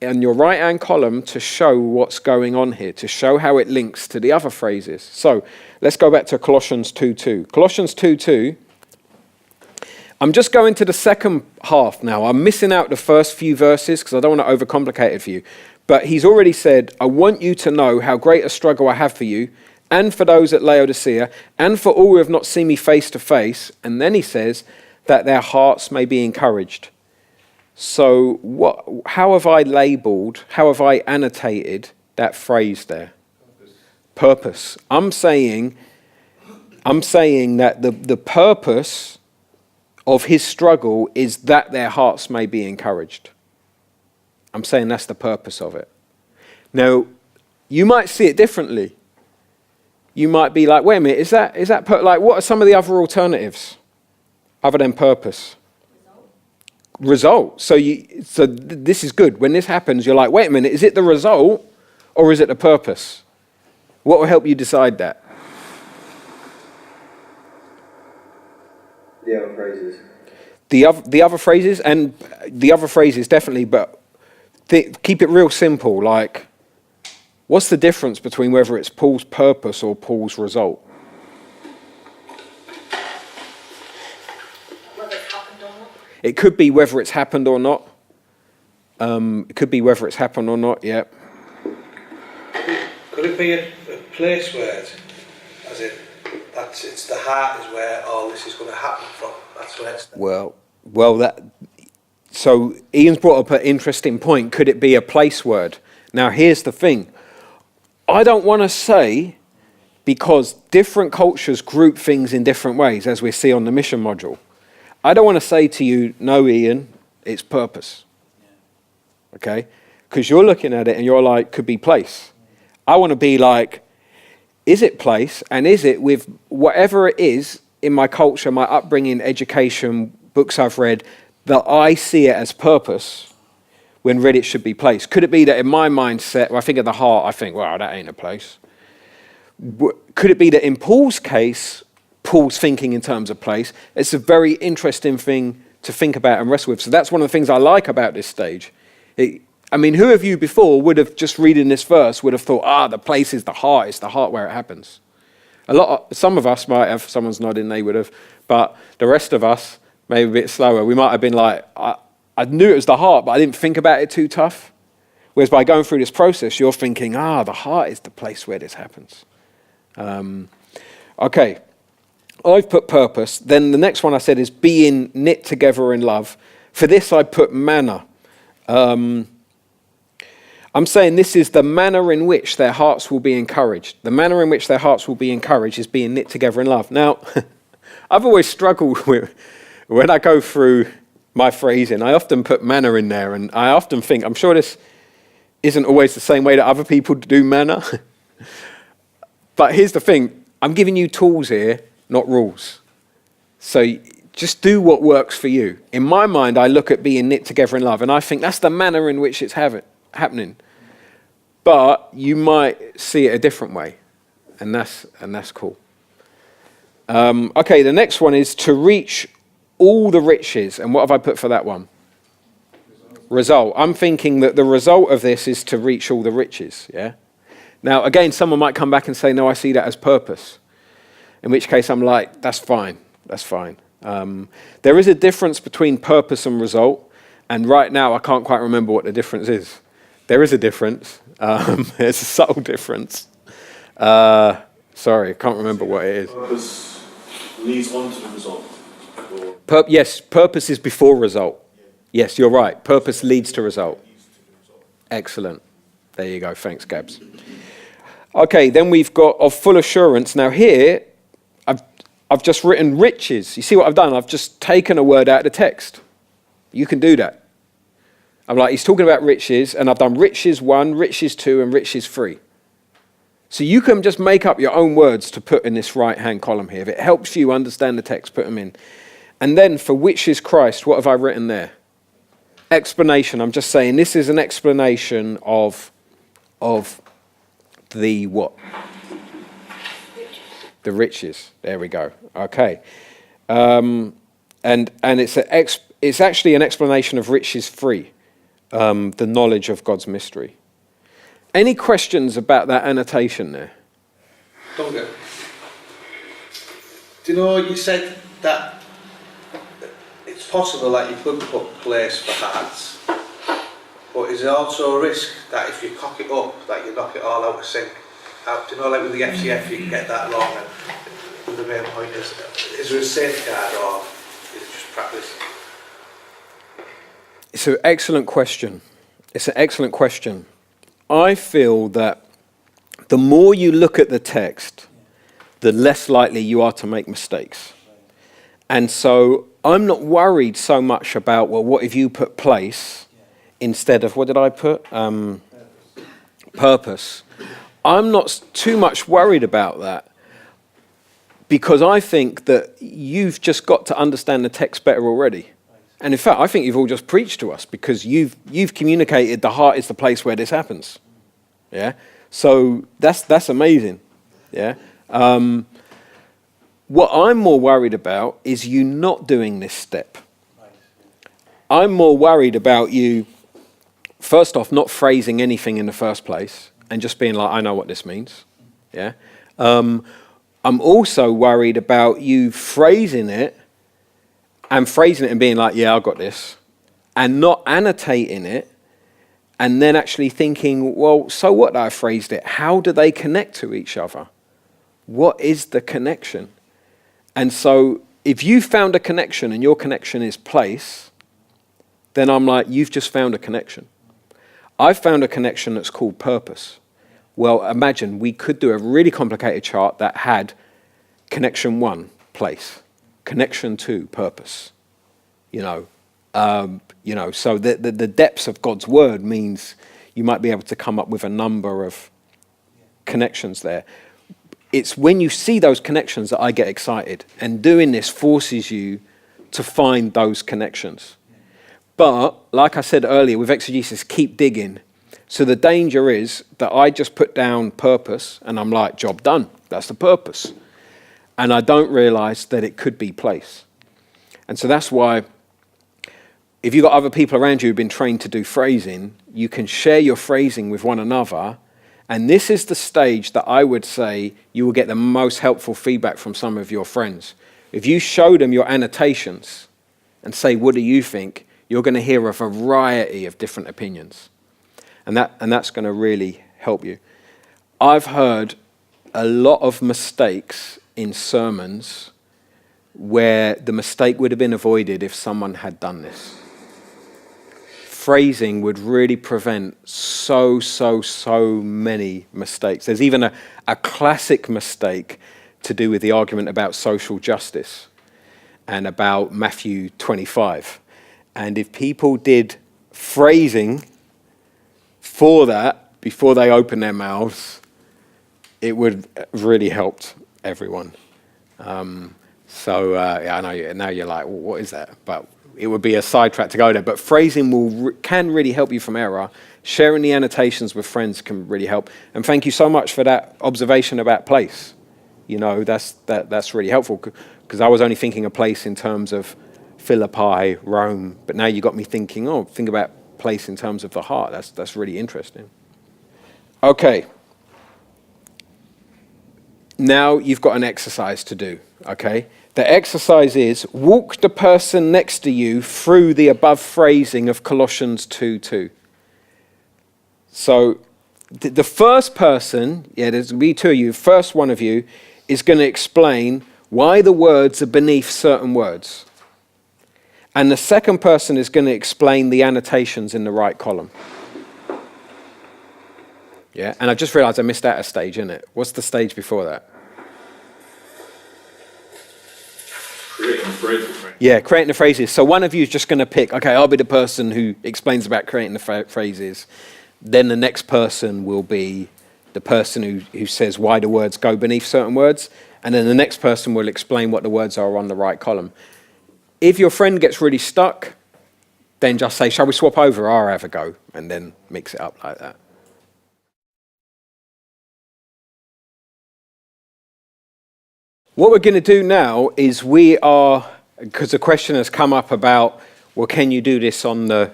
in your right-hand column to show what's going on here, to show how it links to the other phrases. So let's go back to Colossians 2:2. Colossians 2:2. I'm just going to the second half now. I'm missing out the first few verses because I don't want to overcomplicate it for you. But he's already said, I want you to know how great a struggle I have for you and for those at Laodicea and for all who have not seen me face to face. And then he says that their hearts may be encouraged. So how have I labelled, how have I annotated that phrase there? Purpose. I'm saying that the purpose of his struggle is that their hearts may be encouraged. I'm saying that's the purpose of it. Now, you might see it differently. You might be like, wait a minute, is that like, what are some of the other alternatives other than purpose? Result. So this is good. When this happens, you're like, wait a minute, is it the result or is it the purpose? What will help you decide that? The other phrases. The other phrases, and the other phrases definitely, but keep it real simple. Like, what's the difference between whether it's Paul's purpose or Paul's result? Whether it's happened or not. It could be whether it's happened or not. It could be whether it's happened or not, yeah. Could it be a place word? As in, it's the heart is where all this is going to happen from. That's where it's... So Ian's brought up an interesting point. Could it be a place word? Now, here's the thing. I don't want to say, because different cultures group things in different ways, as we see on the mission module. I don't want to say to you, no, Ian, it's purpose. Okay? Because you're looking at it and you're like, could be place. I want to be like, is it place? And is it with whatever it is in my culture, my upbringing, education, books I've read, that I see it as purpose when really it should be place? Could it be that in my mindset, when I think of the heart, I think, well, that ain't a place? Could it be that in Paul's case, Paul's thinking in terms of place? It's a very interesting thing to think about and wrestle with. So that's one of the things I like about this stage. Who of you before would have, just reading this verse, would have thought, the place is the heart, it's the heart where it happens. Some of us might have, someone's nodding, they would have, but the rest of us, maybe a bit slower, we might have been like, I knew it was the heart, but I didn't think about it too tough. Whereas by going through this process, you're thinking, the heart is the place where this happens. Okay, I've put purpose. Then the next one I said is being knit together in love. For this I put manner. I'm saying this is the manner in which their hearts will be encouraged. The manner in which their hearts will be encouraged is being knit together in love. Now, I've always struggled with, when I go through my phrasing, I often put manner in there, and I often think, I'm sure this isn't always the same way that other people do manner. But here's the thing, I'm giving you tools here, not rules. So just do what works for you. In my mind, I look at being knit together in love, and I think that's the manner in which it's happening. But you might see it a different way, and that's cool. Okay, the next one is to reach all the riches. And what have I put for that one? Result. I'm thinking that the result of this is to reach all the riches, yeah? Now, again, someone might come back and say, no, I see that as purpose. In which case I'm like, that's fine. There is a difference between purpose and result. And right now, I can't quite remember what the difference is. There is a difference. It's a subtle difference. Sorry, I can't remember what it is. Purpose leads on to the result. Yes, purpose is before result. Yes, you're right. Purpose leads to result. Excellent. There you go. Thanks, Gabs. Okay, then we've got of full assurance. Now here, I've just written riches. You see what I've done? I've just taken a word out of the text. You can do that. I'm like, he's talking about riches, and I've done riches 1, riches 2, and riches 3. So you can just make up your own words to put in this right-hand column here. If it helps you understand the text, put them in. And then for which is Christ, what have I written there? Explanation. I'm just saying this is an explanation of the what? The riches. There we go. Okay. And it's actually an explanation of riches 3, the knowledge of God's mystery. Any questions about that annotation there? Don't go. Do you know you said that it's possible that you could put place for hearts, but is there also a risk that if you cock it up, that you knock it all out of sync? Do you know, like with the FCF, you can get that wrong, and the main point is there a safeguard, or is it just practice? It's an excellent question. It's an excellent question. I feel that the more you look at the text, the less likely you are to make mistakes. And so I'm not worried so much about, well, what if you put place instead of, what did I put? Purpose. I'm not too much worried about that, because I think that you've just got to understand the text better already. And in fact, I think you've all just preached to us, because you've communicated the heart is the place where this happens. Yeah? So that's amazing. Yeah? What I'm more worried about is you not doing this step. I'm more worried about you, first off, not phrasing anything in the first place and just being like, I know what this means. Yeah? I'm also worried about you phrasing it and being like, yeah, I got this, and not annotating it, and then actually thinking, well, so what that I phrased it? How do they connect to each other? What is the connection? And so if you found a connection and your connection is place, then I'm like, you've just found a connection. I've found a connection that's called purpose. Well, imagine we could do a really complicated chart that had connection 1, place. Connection 2, purpose. So the depths of God's word means you might be able to come up with a number of connections there. It's when you see those connections that I get excited, and doing this forces you to find those connections. But, like I said earlier, with exegesis, keep digging. So the danger is that I just put down purpose, and I'm like, job done. That's the purpose. And I don't realize that it could be place. And so that's why, if you've got other people around you who've been trained to do phrasing, you can share your phrasing with one another. And this is the stage that I would say you will get the most helpful feedback from some of your friends. If you show them your annotations and say, what do you think? You're going to hear a variety of different opinions. And that's going to really help you. I've heard a lot of mistakes in sermons where the mistake would have been avoided if someone had done this. Phrasing would really prevent so many mistakes. There's even a classic mistake to do with the argument about social justice and about Matthew 25. And if people did phrasing for that before they open their mouths, it would have really helped everyone. I know now you're like, well, what is that? But it would be a sidetrack to go there. But phrasing can really help you from error. Sharing the annotations with friends can really help. And thank you so much for that observation about place. That's really helpful, because I was only thinking of place in terms of Philippi, Rome, but now you got me thinking, think about place in terms of the heart. That's really interesting. Okay. Now you've got an exercise to do, okay? The exercise is walk the person next to you through the above phrasing of Colossians 2:2. So the first person, there's going to be 2 of you, first one of you is going to explain why the words are beneath certain words. And the second person is going to explain the annotations in the right column. Yeah, and I just realised I missed out a stage, innit? What's the stage before that? Creating phrases, right? Yeah, creating the phrases. So one of you is just going to pick, okay, I'll be the person who explains about creating the phrases. Then the next person will be the person who says why the words go beneath certain words. And then the next person will explain what the words are on the right column. If your friend gets really stuck, then just say, shall we swap over? I'll have a go. And then mix it up like that. What we're going to do now is because the question has come up about, well, can you do this on the,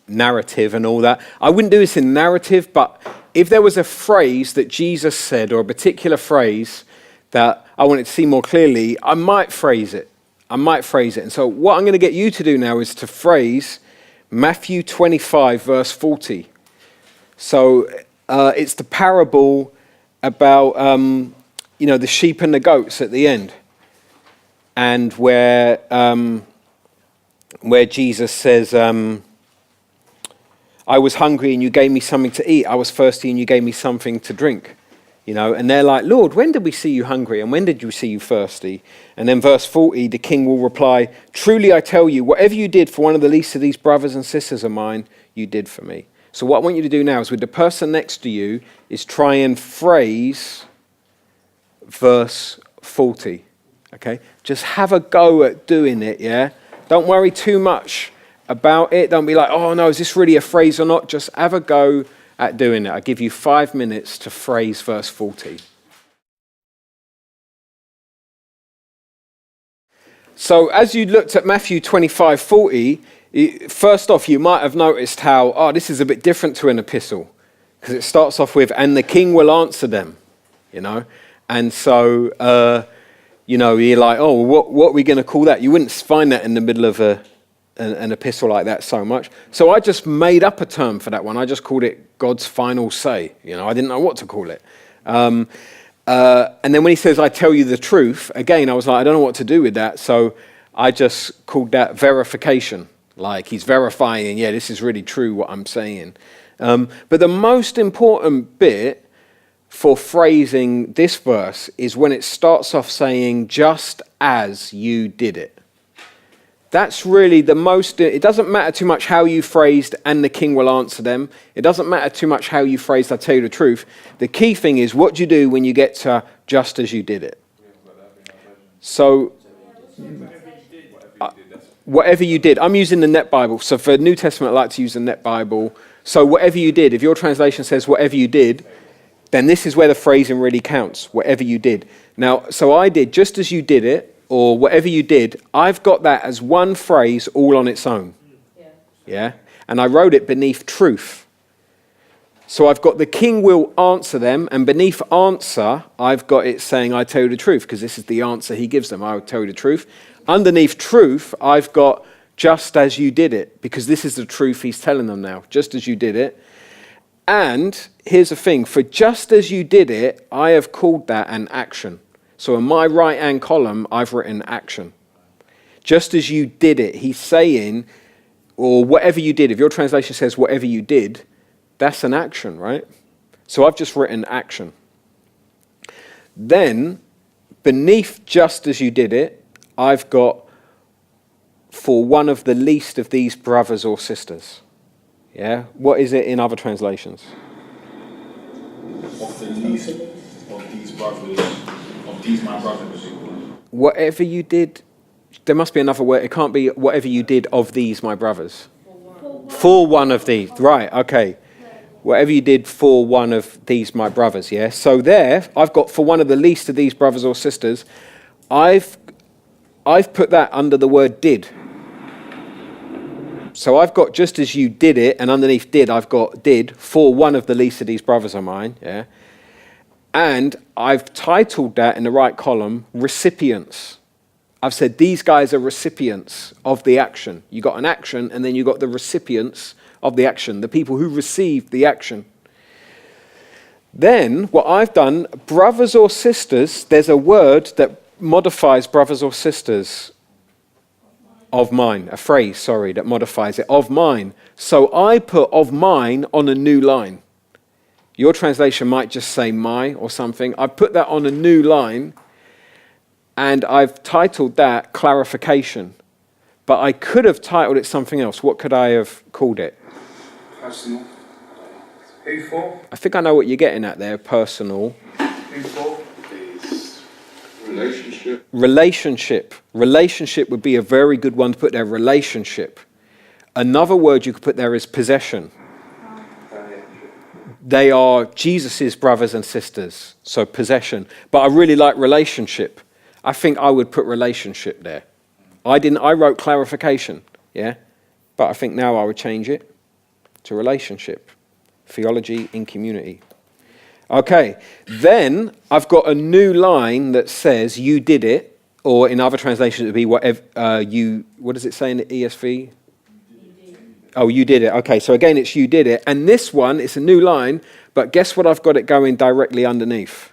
narrative and all that? I wouldn't do this in narrative, but if there was a phrase that Jesus said, or a particular phrase that I wanted to see more clearly, I might phrase it. And so what I'm going to get you to do now is to phrase Matthew 25, verse 40. So it's the parable about, the sheep and the goats at the end. And where Jesus says, I was hungry and you gave me something to eat. I was thirsty and you gave me something to drink. And they're like, Lord, when did we see you hungry? And when did we see you thirsty? And then verse 40, the king will reply, truly I tell you, whatever you did for one of the least of these brothers and sisters of mine, you did for me. So what I want you to do now is with the person next to you is try and phrase verse 40. Okay? Just have a go at doing it, yeah? Don't worry too much about it. Don't be like, oh no, is this really a phrase or not? Just have a go at doing it. I give you 5 minutes to phrase verse 40. So as you looked at Matthew 25:40, first off, you might have noticed how, this is a bit different to an epistle. Because it starts off with, and the king will answer them, And so, you're like, oh, what are we going to call that? You wouldn't find that in the middle of an epistle like that so much. So I just made up a term for that one. I just called it God's final say. I didn't know what to call it. And then when he says, I tell you the truth, again, I was like, I don't know what to do with that. So I just called that verification. Like he's verifying, yeah, this is really true what I'm saying. But the most important bit for phrasing this verse is when it starts off saying, just as you did it. That's really the most, it doesn't matter too much how you phrased, and the king will answer them. It doesn't matter too much how you phrased, I tell you the truth. The key thing is what do you do when you get to just as you did it. So, whatever you did. I'm using the Net Bible. So for New Testament, I like to use the Net Bible. So whatever you did, if your translation says whatever you did, then this is where the phrasing really counts, whatever you did. Now, so I did just as you did it, or whatever you did, I've got that as one phrase all on its own. Yeah? And I wrote it beneath truth. So I've got the king will answer them, and beneath answer, I've got it saying, I tell you the truth, because this is the answer he gives them, I will tell you the truth. Underneath truth, I've got just as you did it, because this is the truth he's telling them now, just as you did it. And here's the thing, for just as you did it, I have called that an action. So in my right-hand column, I've written action. Just as you did it, he's saying, or whatever you did, if your translation says whatever you did, that's an action, right? So I've just written action. Then, beneath just as you did it, I've got for one of the least of these brothers or sisters. Yeah? What is it in other translations? Of the least of these brothers, of these my brothers. Whatever you did, there must be another word. It can't be whatever you did of these my brothers. For one of these. Right, okay. Whatever you did for one of these my brothers, yeah? So there, I've got for one of the least of these brothers or sisters, I've put that under the word did. So I've got just as you did it, and underneath did, I've got did for one of the least of these brothers of mine, yeah? And I've titled that in the right column, recipients. I've said these guys are recipients of the action. You got an action, and then you got the recipients of the action, the people who received the action. Then, what I've done, brothers or sisters, there's a word that modifies brothers or sisters of mine, a phrase, that modifies it, of mine. So I put of mine on a new line. Your translation might just say my or something. I've put that on a new line, and I've titled that clarification. But I could have titled it something else. What could I have called it? Personal. Who for? I think I know what you're getting at there, personal. Who for? Is relationship. Relationship would be a very good one to put there, relationship. Another word you could put there is possession. They are Jesus' brothers and sisters, so possession. But I really like relationship. I think I would put relationship there. I wrote clarification, yeah? But I think now I would change it to relationship. Theology in community. Okay, then I've got a new line that says you did it, or in other translations it would be whatever what does it say in the ESV? Oh, you did it. Okay, so again it's you did it. And this one, it's a new line, but guess what I've got it going directly underneath?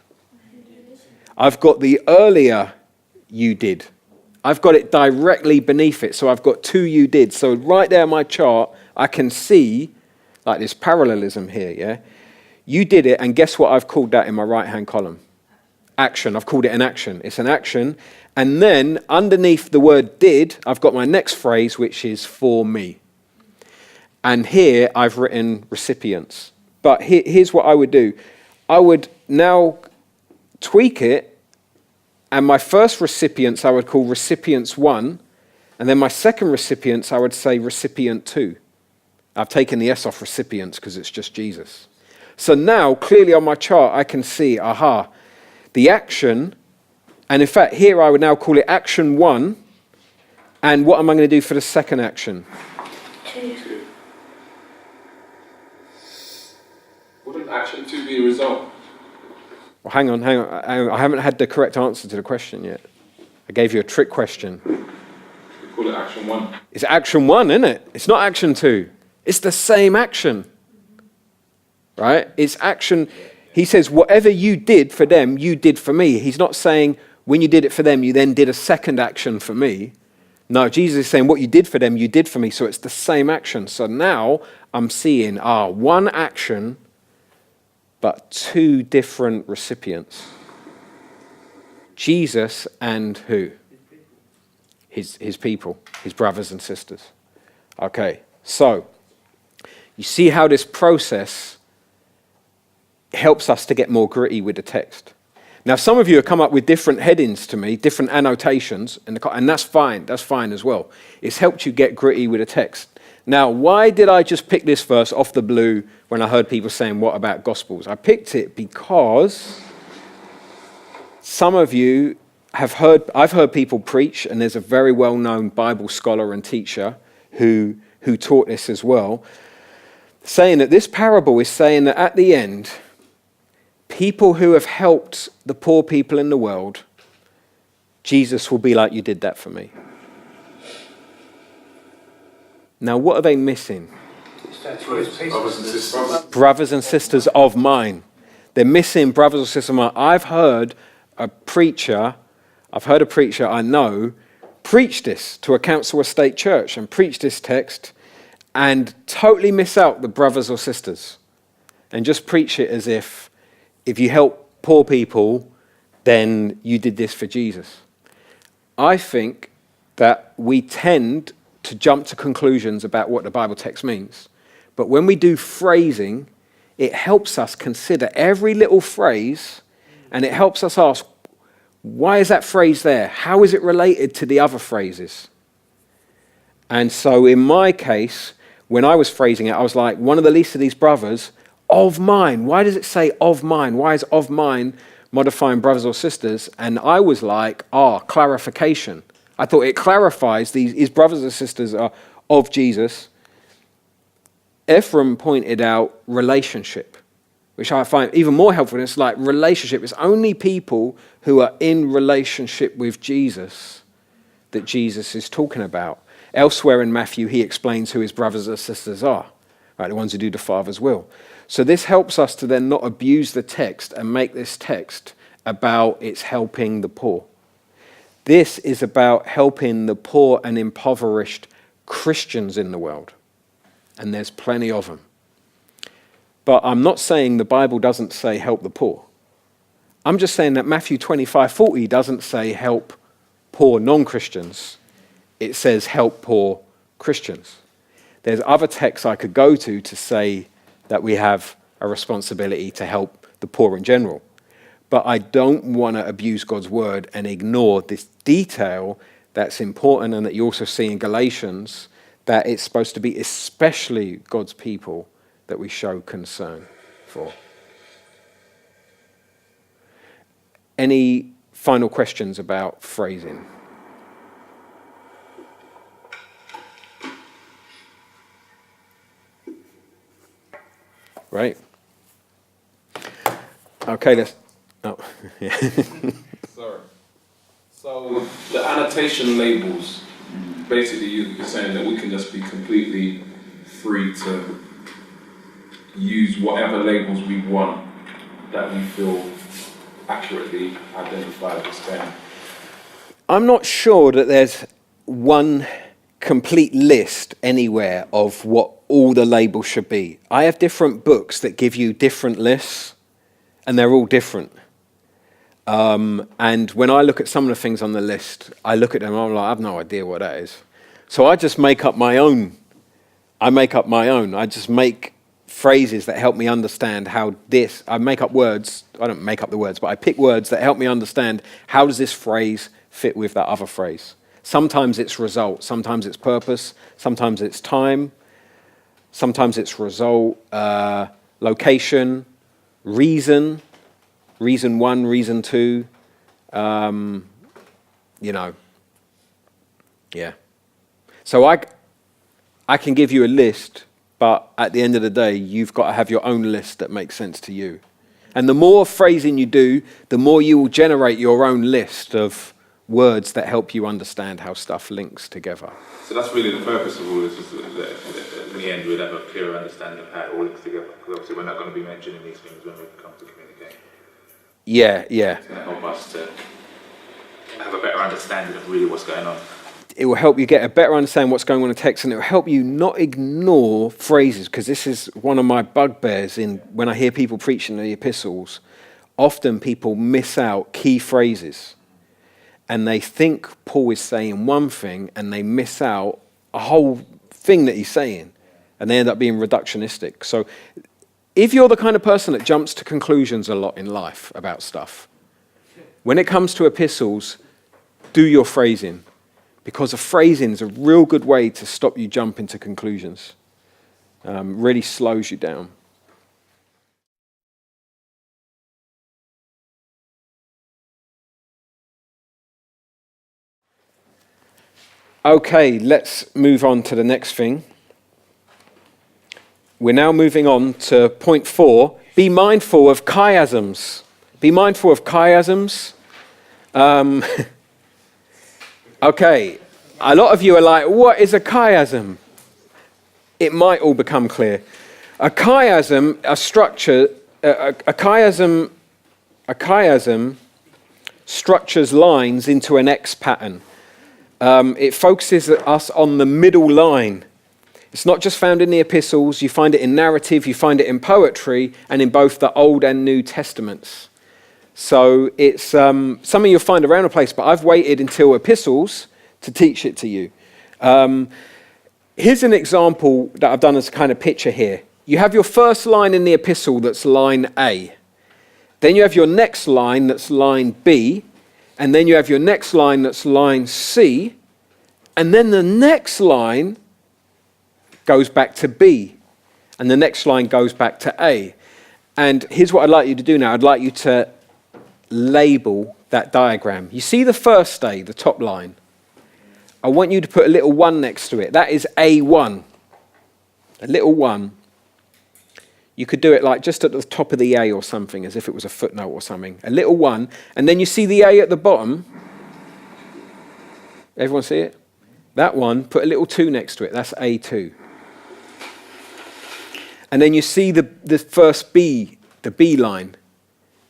I've got the earlier you did. I've got it directly beneath it. So I've got two you did. So right there in my chart, I can see like this parallelism here, yeah? You did it, and guess what I've called that in my right-hand column? Action. I've called it an action. It's an action. And then underneath the word did, I've got my next phrase, which is for me. And here I've written recipients. But here's what I would do. I would now tweak it, and my first recipients I would call recipients 1, and then my second recipients I would say recipient 2. I've taken the S off recipients because it's just Jesus. So now, clearly on my chart, I can see, the action, and in fact, here I would now call it action 1, and what am I going to do for the second action? 2. Wouldn't action 2 be a result? Well, hang on. I haven't had the correct answer to the question yet. I gave you a trick question. We call it action 1. It's action 1, isn't it? It's not action 2. It's the same action. Right? It's action. He says, whatever you did for them, you did for me. He's not saying, when you did it for them, you then did a second action for me. No, Jesus is saying, what you did for them, you did for me. So it's the same action. So now I'm seeing, one action, but two different recipients. Jesus and who? His people, his brothers and sisters. Okay, so you see how this process helps us to get more gritty with the text. Now, some of you have come up with different headings to me, different annotations, and that's fine. That's fine as well. It's helped you get gritty with the text. Now, why did I just pick this verse off the blue when I heard people saying, what about Gospels? I picked it because some of you I've heard people preach, and there's a very well-known Bible scholar and teacher who taught this as well, saying that this parable is saying that at the end, people who have helped the poor people in the world, Jesus will be like, you did that for me. Now, what are they missing? Brothers and sisters. Brothers and sisters of mine. They're missing brothers or sisters of mine. I've heard a preacher I know preach this to a council estate church and preach this text and totally miss out the brothers or sisters and just preach it as if you help poor people, then you did this for Jesus. I think that we tend to jump to conclusions about what the Bible text means. But when we do phrasing, it helps us consider every little phrase, and it helps us ask, why is that phrase there? How is it related to the other phrases? And so in my case, when I was phrasing it, I was like, one of the least of these brothers, of mine. Why does it say of mine? Why is of mine modifying brothers or sisters? And I was like, clarification. I thought it clarifies his brothers and sisters are of Jesus. Ephraim pointed out relationship, which I find even more helpful. It's like relationship. It's only people who are in relationship with Jesus that Jesus is talking about. Elsewhere in Matthew, he explains who his brothers and sisters are, right? The ones who do the Father's will. So this helps us to then not abuse the text and make this text about it's helping the poor. This is about helping the poor and impoverished Christians in the world. And there's plenty of them. But I'm not saying the Bible doesn't say help the poor. I'm just saying that Matthew 25:40 doesn't say help poor non-Christians. It says help poor Christians. There's other texts I could go to say that we have a responsibility to help the poor in general. But I don't want to abuse God's word and ignore this detail that's important, and that you also see in Galatians, that it's supposed to be especially God's people that we show concern for. Any final questions about phrasing? Right? Okay, let's... Oh, yeah. Sorry. So the annotation labels, basically you're saying that we can just be completely free to use whatever labels we want that we feel accurately identify as them. I'm not sure that there's one complete list anywhere of what all the labels should be. I have different books that give you different lists, and they're all different. And when I look at some of the things on the list, I look at them and I'm like, I have no idea what that is. So I just make up my own. I just make phrases that help me understand how this, I make up words, I don't make up the words, but I pick words that help me understand how does this phrase fit with that other phrase. Sometimes it's result, sometimes it's purpose, sometimes it's time, sometimes it's result, location, reason one, reason two, yeah. So I can give you a list, but at the end of the day, you've got to have your own list that makes sense to you. And the more phrasing you do, the more you will generate your own list of words that help you understand how stuff links together. So that's really the purpose of all this, is that in the end we'd have a clearer understanding of how it all links together. Because obviously we're not going to be mentioning these things when we come to communicate. Yeah. It's going to help us to have a better understanding of really what's going on. It will help you get a better understanding what's going on in text, and it will help you not ignore phrases, because this is one of my bugbears when I hear people preaching the epistles. Often people miss out key phrases, and they think Paul is saying one thing, and they miss out a whole thing that he's saying, and they end up being reductionistic. So if you're the kind of person that jumps to conclusions a lot in life about stuff, when it comes to epistles, do your phrasing. Because a phrasing is a real good way to stop you jumping to conclusions. Really slows you down. Okay, let's move on to the next thing. We're now moving on to point 4. Be mindful of chiasms. Be mindful of chiasms. Okay, a lot of you are like, what is a chiasm? It might all become clear. A chiasm, a chiasm structures lines into an X pattern. It focuses us on the middle line. It's not just found in the epistles, you find it in narrative, you find it in poetry, and in both the Old and New Testaments. So it's something you'll find around the place, but I've waited until epistles to teach it to you. Here's an example that I've done as a kind of picture here. You have your first line in the epistle that's line A. Then you have your next line that's line B. And then you have your next line that's line C. And then the next line goes back to B. And the next line goes back to A. And here's what I'd like you to do now. I'd like you to label that diagram. You see the first A, the top line. I want you to put a little 1 next to it. That is A1. A little 1. You could do it like just at the top of the A or something, as if it was a footnote or something. A little 1. And then you see the A at the bottom. Everyone see it? That one, put a little 2 next to it. That's A2. And then you see the first B, the B line.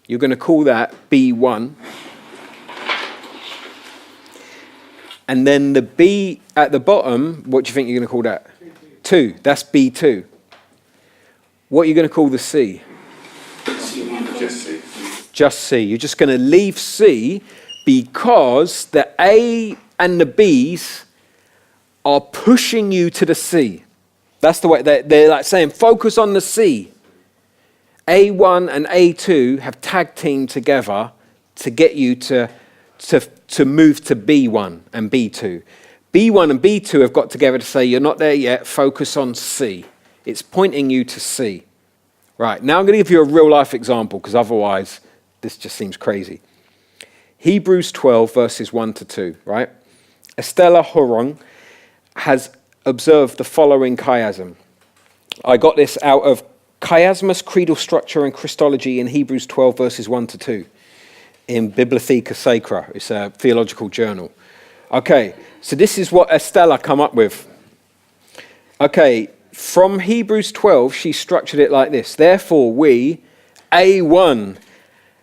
You're going to call that B1. And then the B at the bottom, what do you think you're going to call that? 2. That's B2. What are you going to call the C? Just see. Just C. You're just going to leave C because the A and the B's are pushing you to the C. That's the way they're like saying, focus on the C. A1 and A2 have tag teamed together to get you to move to B1 and B2. B1 and B2 have got together to say, you're not there yet, focus on C. It's pointing you to C. Right, now I'm going to give you a real life example because otherwise this just seems crazy. Hebrews 12 verses 1 to 2, right? Estella Horong has observed the following chiasm. I got this out of Chiasmus, Creedal Structure and Christology in Hebrews 12 verses 1 to 2 in Bibliotheca Sacra. It's a theological journal. Okay, so this is what Estella come up with. Okay, from Hebrews 12, she structured it like this. Therefore we, A1,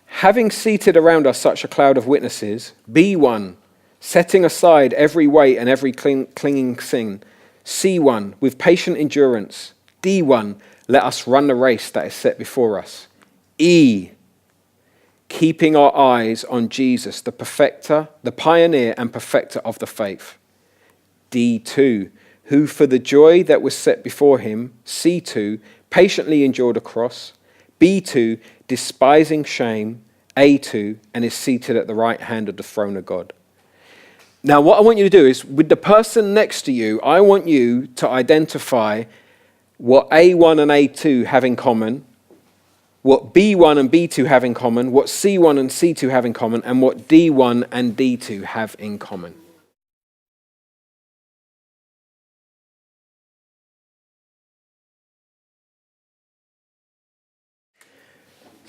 having seated around us such a cloud of witnesses, B1, setting aside every weight and every clinging sin, C1, with patient endurance, D1, let us run the race that is set before us. E, keeping our eyes on Jesus, the perfecter, the pioneer and perfecter of the faith. D2, who for the joy that was set before him, C2, patiently endured the cross. B2, despising shame, A2, and is seated at the right hand of the throne of God. Now, what I want you to do is, with the person next to you, I want you to identify what A1 and A2 have in common, what B1 and B2 have in common, what C1 and C2 have in common, and what D1 and D2 have in common.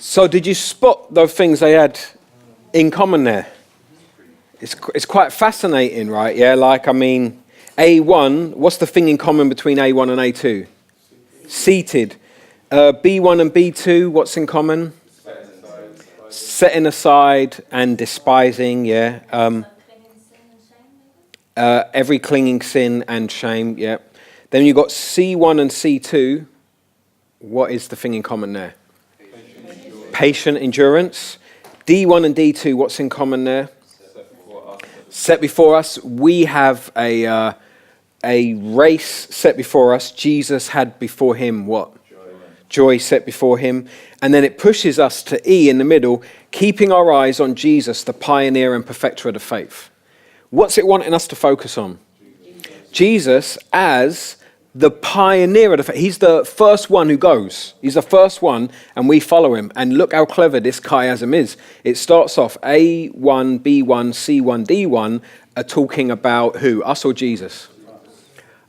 So did you spot those things they had in common there? It's quite fascinating, right? Yeah, like, I mean, A1, what's the thing in common between A1 and A2? Seated. B1 and B2, what's in common? Setting aside and despising, yeah. Every clinging sin and shame, yeah. Then you've got C1 and C2. What is the thing in common there? Patient endurance. D1 and D2, what's in common there? Set before us. We have a race set before us. Jesus had before him what? Joy set before him. And then it pushes us to E in the middle, keeping our eyes on Jesus, the pioneer and perfecter of the faith. What's it wanting us to focus on? Jesus as the pioneer of the faith. He's the first one who goes. He's the first one, and we follow him. And look how clever this chiasm is. It starts off A1, B1, C1, D1 are talking about who? Us or Jesus?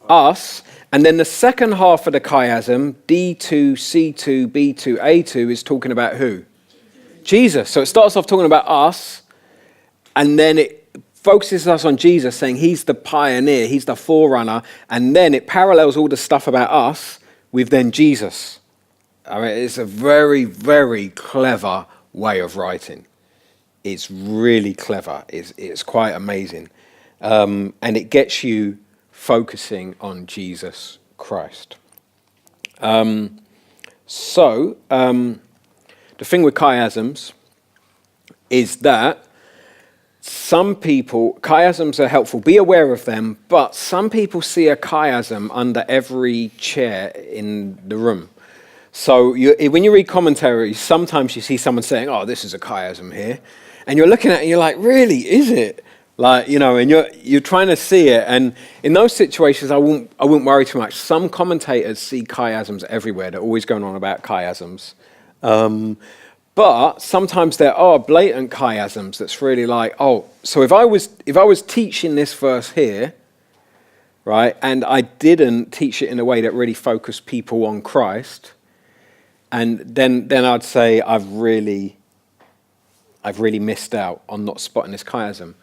Us. And then the second half of the chiasm, D2, C2, B2, A2, is talking about who? Jesus. So it starts off talking about us, and then it focuses us on Jesus, saying he's the pioneer, he's the forerunner, and then it parallels all the stuff about us with then Jesus. I mean, it's a very, very clever way of writing. It's really clever. It's quite amazing. And it gets you focusing on Jesus Christ. The thing with chiasms is that some people, chiasms are helpful, be aware of them, but some people see a chiasm under every chair in the room. So when you read commentaries, sometimes you see someone saying, oh, this is a chiasm here. And you're looking at it and you're like, really, is it? Like, you know, and you're trying to see it. And in those situations, I wouldn't worry too much. Some commentators see chiasms everywhere. They're always going on about chiasms. But sometimes there are blatant chiasms that's really like, oh, so if I was teaching this verse here, right, and I didn't teach it in a way that really focused people on Christ, and then I'd say I've really missed out on not spotting this chiasm.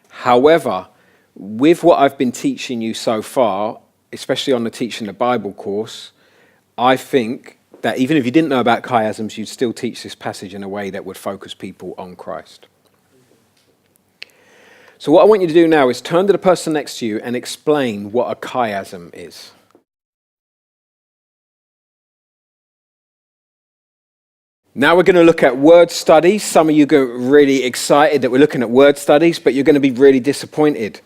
However, with what I've been teaching you so far, especially on the Teaching the Bible course, I think that even if you didn't know about chiasms, you'd still teach this passage in a way that would focus people on Christ. So what I want you to do now is turn to the person next to you and explain what a chiasm is. Now we're going to look at word studies. Some of you get really excited that we're looking at word studies, but you're going to be really disappointed.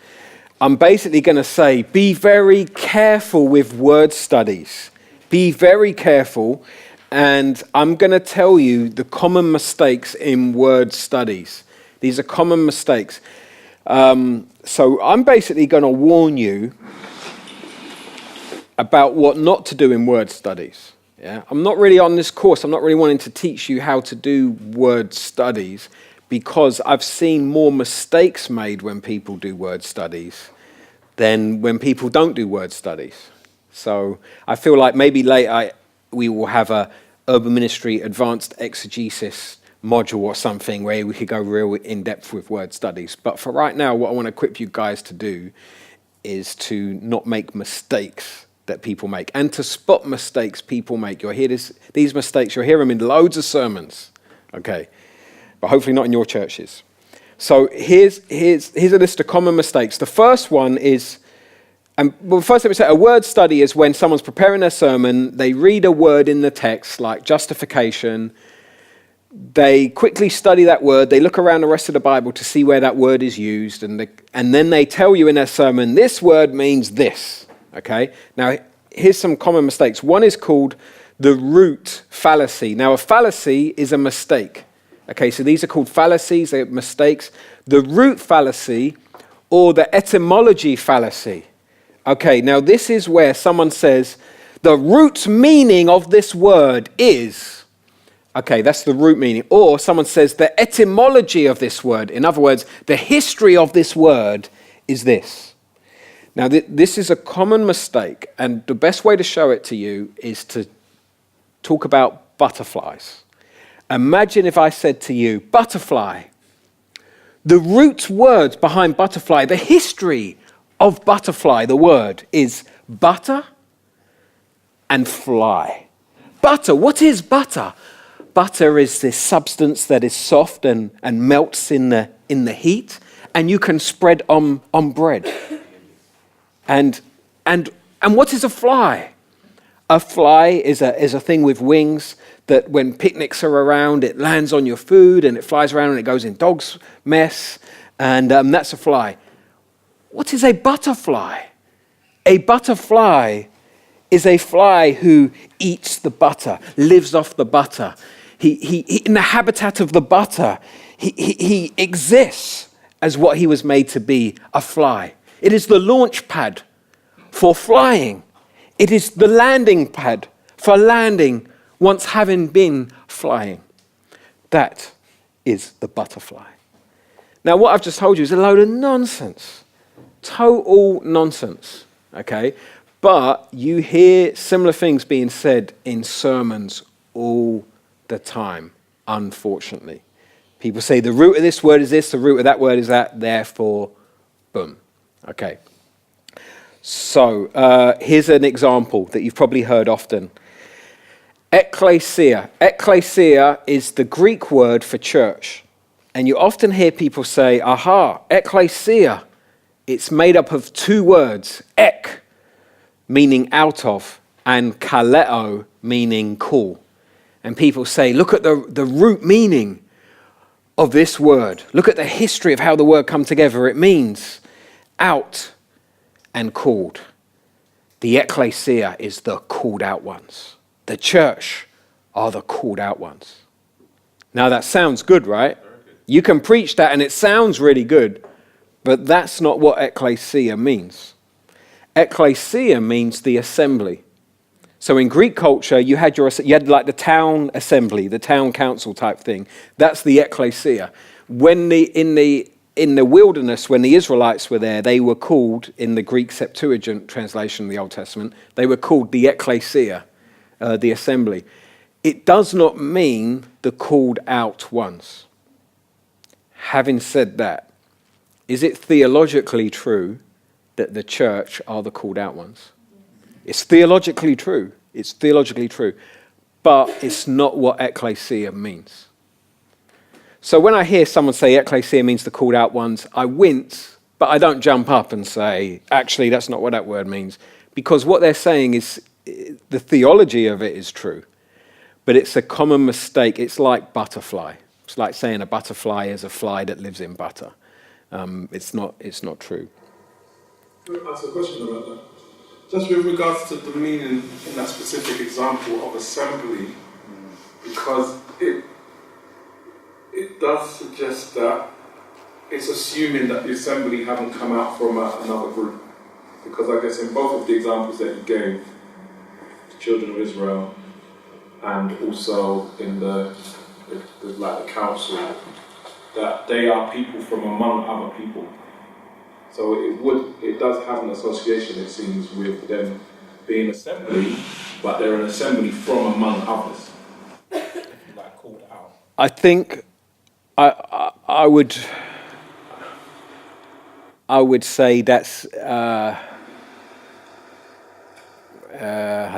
I'm basically going to say, be very careful with word studies. Be very careful. And I'm going to tell you the common mistakes in word studies. These are common mistakes. So I'm basically going to warn you about what not to do in word studies. Yeah? I'm not really on this course, I'm not really wanting to teach you how to do word studies because I've seen more mistakes made when people do word studies than when people don't do word studies. So I feel like maybe later we will have a Urban Ministry Advanced Exegesis module or something where we could go real in depth with word studies. But for right now, what I want to equip you guys to do is to not make mistakes that people make and to spot mistakes people make. You'll hear these mistakes, you'll hear them in loads of sermons, okay? But hopefully not in your churches. So here's a list of common mistakes. The first one is, first let me say, a word study is when someone's preparing their sermon, they read a word in the text like justification, they quickly study that word, they look around the rest of the Bible to see where that word is used, and then they tell you in their sermon, this word means this. Okay, now here's some common mistakes. One is called the root fallacy. Now a fallacy is a mistake. Okay, so these are called fallacies, they're mistakes. The root fallacy or the etymology fallacy. Okay, now this is where someone says the root meaning of this word is, okay, that's the root meaning. Or someone says the etymology of this word, in other words, the history of this word is this. Now, this is a common mistake, and the best way to show it to you is to talk about butterflies. Imagine if I said to you, butterfly. The root words behind butterfly, the history of butterfly, the word, is butter and fly. Butter, what is butter? Butter is this substance that is soft and melts in the heat, and you can spread on bread. And what is a fly? A fly is a thing with wings that when picnics are around, it lands on your food and it flies around and it goes in dog's mess, and that's a fly. What is a butterfly? A butterfly is a fly who eats the butter, lives off the butter. He in the habitat of the butter, he exists as what he was made to be, a fly. It is the launch pad for flying. It is the landing pad for landing once having been flying. That is the butterfly. Now, what I've just told you is a load of nonsense. Total nonsense, okay? But you hear similar things being said in sermons all the time, unfortunately. People say the root of this word is this, the root of that word is that, therefore, boom. Okay. So here's an example that you've probably heard often. Ecclesia. Ecclesia is the Greek word for church. And you often hear people say, aha, ecclesia. It's made up of two words, ek, meaning out of, and kaleo, meaning call. And people say, look at the root meaning of this word. Look at the history of how the word come together. It means out and called. The ecclesia is the called out ones. The church are the called out ones. Now that sounds good, right? You can preach that and it sounds really good, but that's not what ecclesia means. Ecclesia means the assembly. So in Greek culture, you had like the town assembly, the town council type thing. That's the ecclesia. When in the wilderness, when the Israelites were there, they were called, in the Greek Septuagint translation of the Old Testament, they were called the ecclesia, the assembly. It does not mean the called out ones. Having said that, is it theologically true that the church are the called out ones? It's theologically true. It's theologically true. But it's not what ecclesia means. So when I hear someone say ecclesia means the called out ones, I wince, but I don't jump up and say, actually, that's not what that word means. Because what they're saying is, the theology of it is true. but it's a common mistake. It's like butterfly. It's like saying a butterfly is a fly that lives in butter. It's not true. Can I ask a question about that? Just with regards to the meaning in that specific example of assembly, because it does suggest that it's assuming that the assembly haven't come out from another group. Because I guess in both of the examples that you gave, the children of Israel, and also in the council, that they are people from among other people. So it does have an association, it seems, with them being assembly, but they're an assembly from among others. Like called out. I think I would say that's I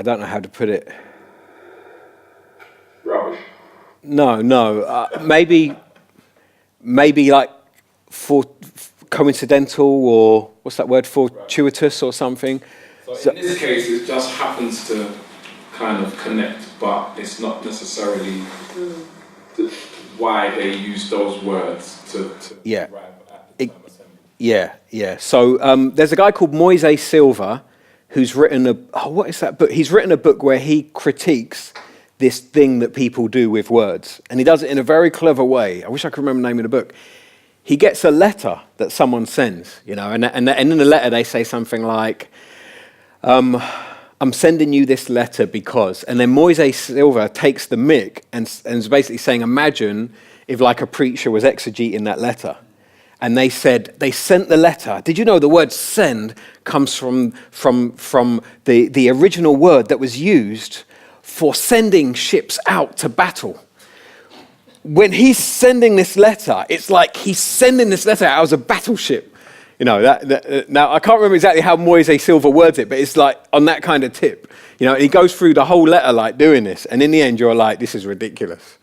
don't know how to put it. Rubbish. No. Maybe like for coincidental, or what's that word, fortuitous or something. So in this case, it just happens to kind of connect, but it's not necessarily why they use those words to Yeah. arrive at the term assembly. Yeah. So there's a guy called Moise Silver who's written what is that book? He's written a book where he critiques this thing that people do with words, and he does it in a very clever way. I wish I could remember the name of the book. He gets a letter that someone sends, and in the letter they say something like, I'm sending you this letter because, and then Moise Silver takes the mick and is basically saying, imagine if like a preacher was exegeting that letter. And they said, they sent the letter. Did you know the word send comes from the original word that was used for sending ships out to battle? When he's sending this letter, it's like he's sending this letter out as a battleship. Now, I can't remember exactly how Moise Silver words it, but it's like on that kind of tip. And he goes through the whole letter like doing this, and in the end you're like, this is ridiculous.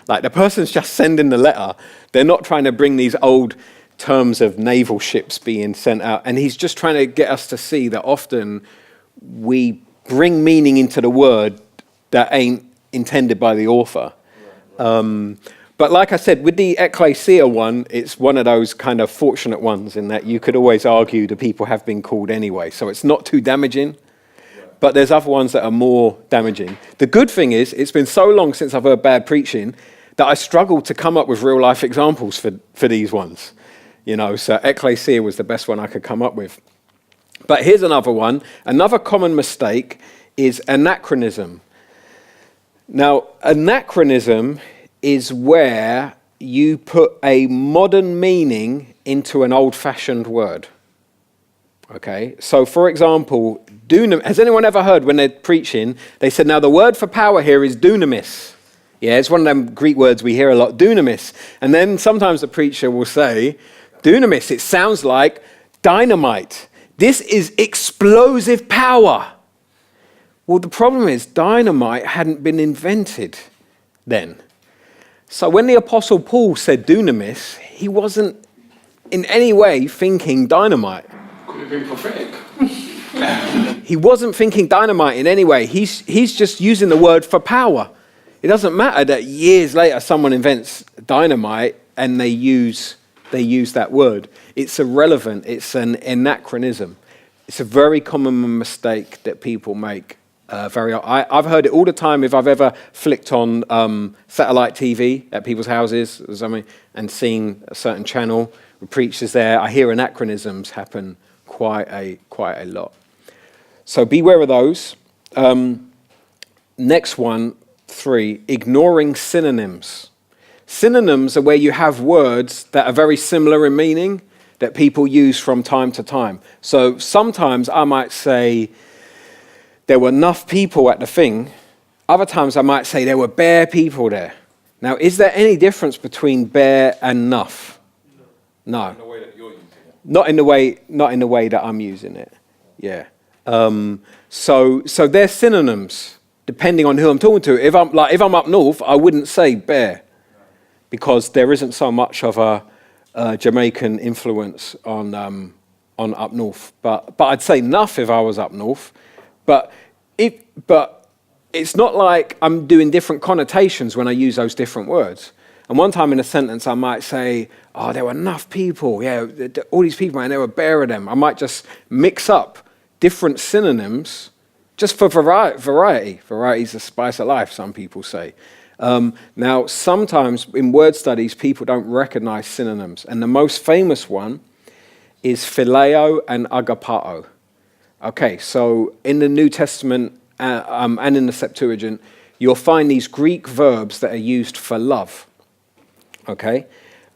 Like the person's just sending the letter. They're not trying to bring these old terms of naval ships being sent out, and he's just trying to get us to see that often we bring meaning into the word that ain't intended by the author. But like I said, with the ecclesia one, it's one of those kind of fortunate ones in that you could always argue the people have been called anyway, so it's not too damaging. But there's other ones that are more damaging. The good thing is, it's been so long since I've heard bad preaching that I struggled to come up with real life examples for these ones. So ecclesia was the best one I could come up with. But here's another one. Another common mistake is anachronism. Now, anachronism is where you put a modern meaning into an old-fashioned word. Okay? So, for example, has anyone ever heard when they're preaching, they said, now the word for power here is dunamis. Yeah, it's one of them Greek words we hear a lot, dunamis. And then sometimes the preacher will say, dunamis, it sounds like dynamite. This is explosive power. Well, the problem is dynamite hadn't been invented then. So when the Apostle Paul said dunamis, he wasn't in any way thinking dynamite. Could have been prophetic. He wasn't thinking dynamite in any way. He's just using the word for power. It doesn't matter that years later someone invents dynamite and they use that word. It's irrelevant. It's an anachronism. It's a very common mistake that people make. I've heard it all the time if I've ever flicked on satellite TV at people's houses or something and seen a certain channel with preachers there. I hear anachronisms happen quite a lot. So beware of those. Next one, 3, ignoring synonyms. Synonyms are where you have words that are very similar in meaning that people use from time to time. So sometimes I might say, there were enough people at the thing. Other times I might say there were bare people there. Now, is there any difference between bare and enough? No. In the way that you're using it. Not in the way that I'm using it. Yeah. So they're synonyms depending on who I'm talking to. If I'm up north, I wouldn't say bare because there isn't so much of a Jamaican influence on up north. But I'd say enough if I was up north. But it's not like I'm doing different connotations when I use those different words. And one time in a sentence, I might say, oh, there were enough people. Yeah, all these people, and there were bare of them. I might just mix up different synonyms just for variety. Variety is the spice of life, some people say. Now, sometimes in word studies, people don't recognize synonyms. And the most famous one is phileo and agapao. Okay, so in the New Testament and in the Septuagint, you'll find these Greek verbs that are used for love. Okay?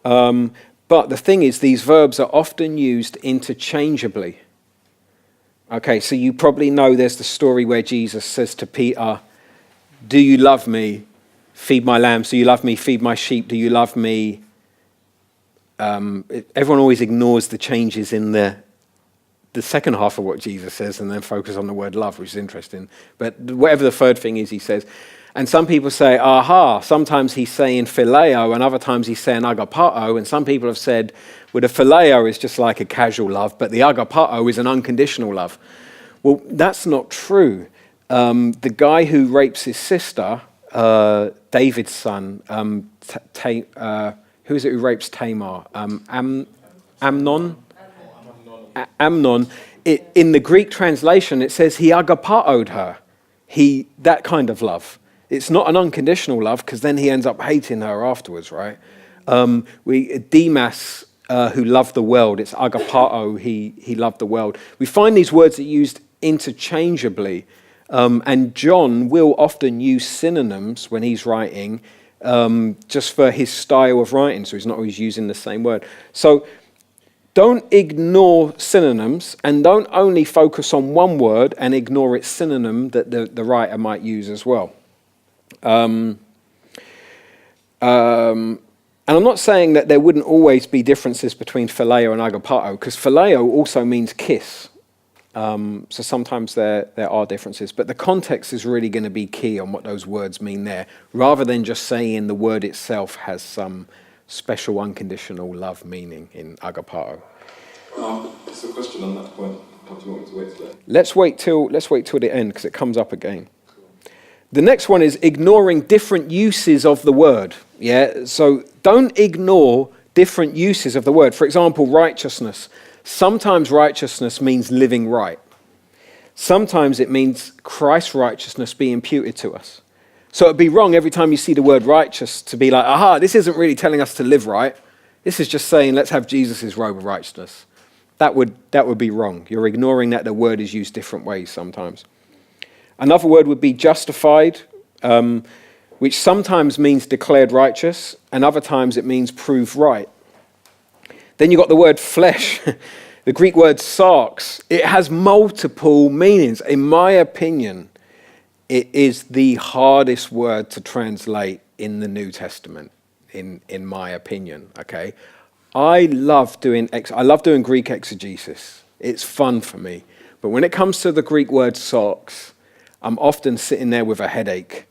But the thing is, these verbs are often used interchangeably. Okay, so you probably know there's the story where Jesus says to Peter, do you love me? Feed my lambs. Do you love me? Feed my sheep. Do you love me? Everyone always ignores the changes in the second half of what Jesus says and then focus on the word love, which is interesting. But whatever the third thing is, he says. And some people say, aha, sometimes he's saying phileo and other times he's saying agapao. And some people have said, well, the phileo is just like a casual love, but the agapao is an unconditional love. Well, that's not true. The guy who rapes his sister, David's son, who is it who rapes Tamar? Amnon? Amnon. In the Greek translation, it says he agapao'd her. That kind of love. It's not an unconditional love because then he ends up hating her afterwards, right? Demas, who loved the world, it's agapao, he loved the world. We find these words are used interchangeably. And John will often use synonyms when he's writing just for his style of writing, so he's not always using the same word. So don't ignore synonyms and don't only focus on one word and ignore its synonym that the writer might use as well. And I'm not saying that there wouldn't always be differences between phileo and agapao, because phileo also means kiss. So sometimes there are differences, but the context is really going to be key on what those words mean there, rather than just saying the word itself has some special unconditional love meaning in agapao. It's a question on that point. Or do you want me to wait till that? Let's wait till the end because it comes up again. The next one is ignoring different uses of the word. Yeah, so don't ignore different uses of the word. For example, righteousness. Sometimes righteousness means living right. Sometimes it means Christ's righteousness be imputed to us. So it'd be wrong every time you see the word righteous to be like, aha, this isn't really telling us to live right. This is just saying, let's have Jesus' robe of righteousness. That would be wrong. You're ignoring that the word is used different ways sometimes. Another word would be justified, which sometimes means declared righteous, and other times it means proved right. Then you've got the word flesh, the Greek word sarx. It has multiple meanings. In my opinion, it is the hardest word to translate in the New Testament, in my opinion, okay? I love doing Greek exegesis. It's fun for me. But when it comes to the Greek word sarx, I'm often sitting there with a headache,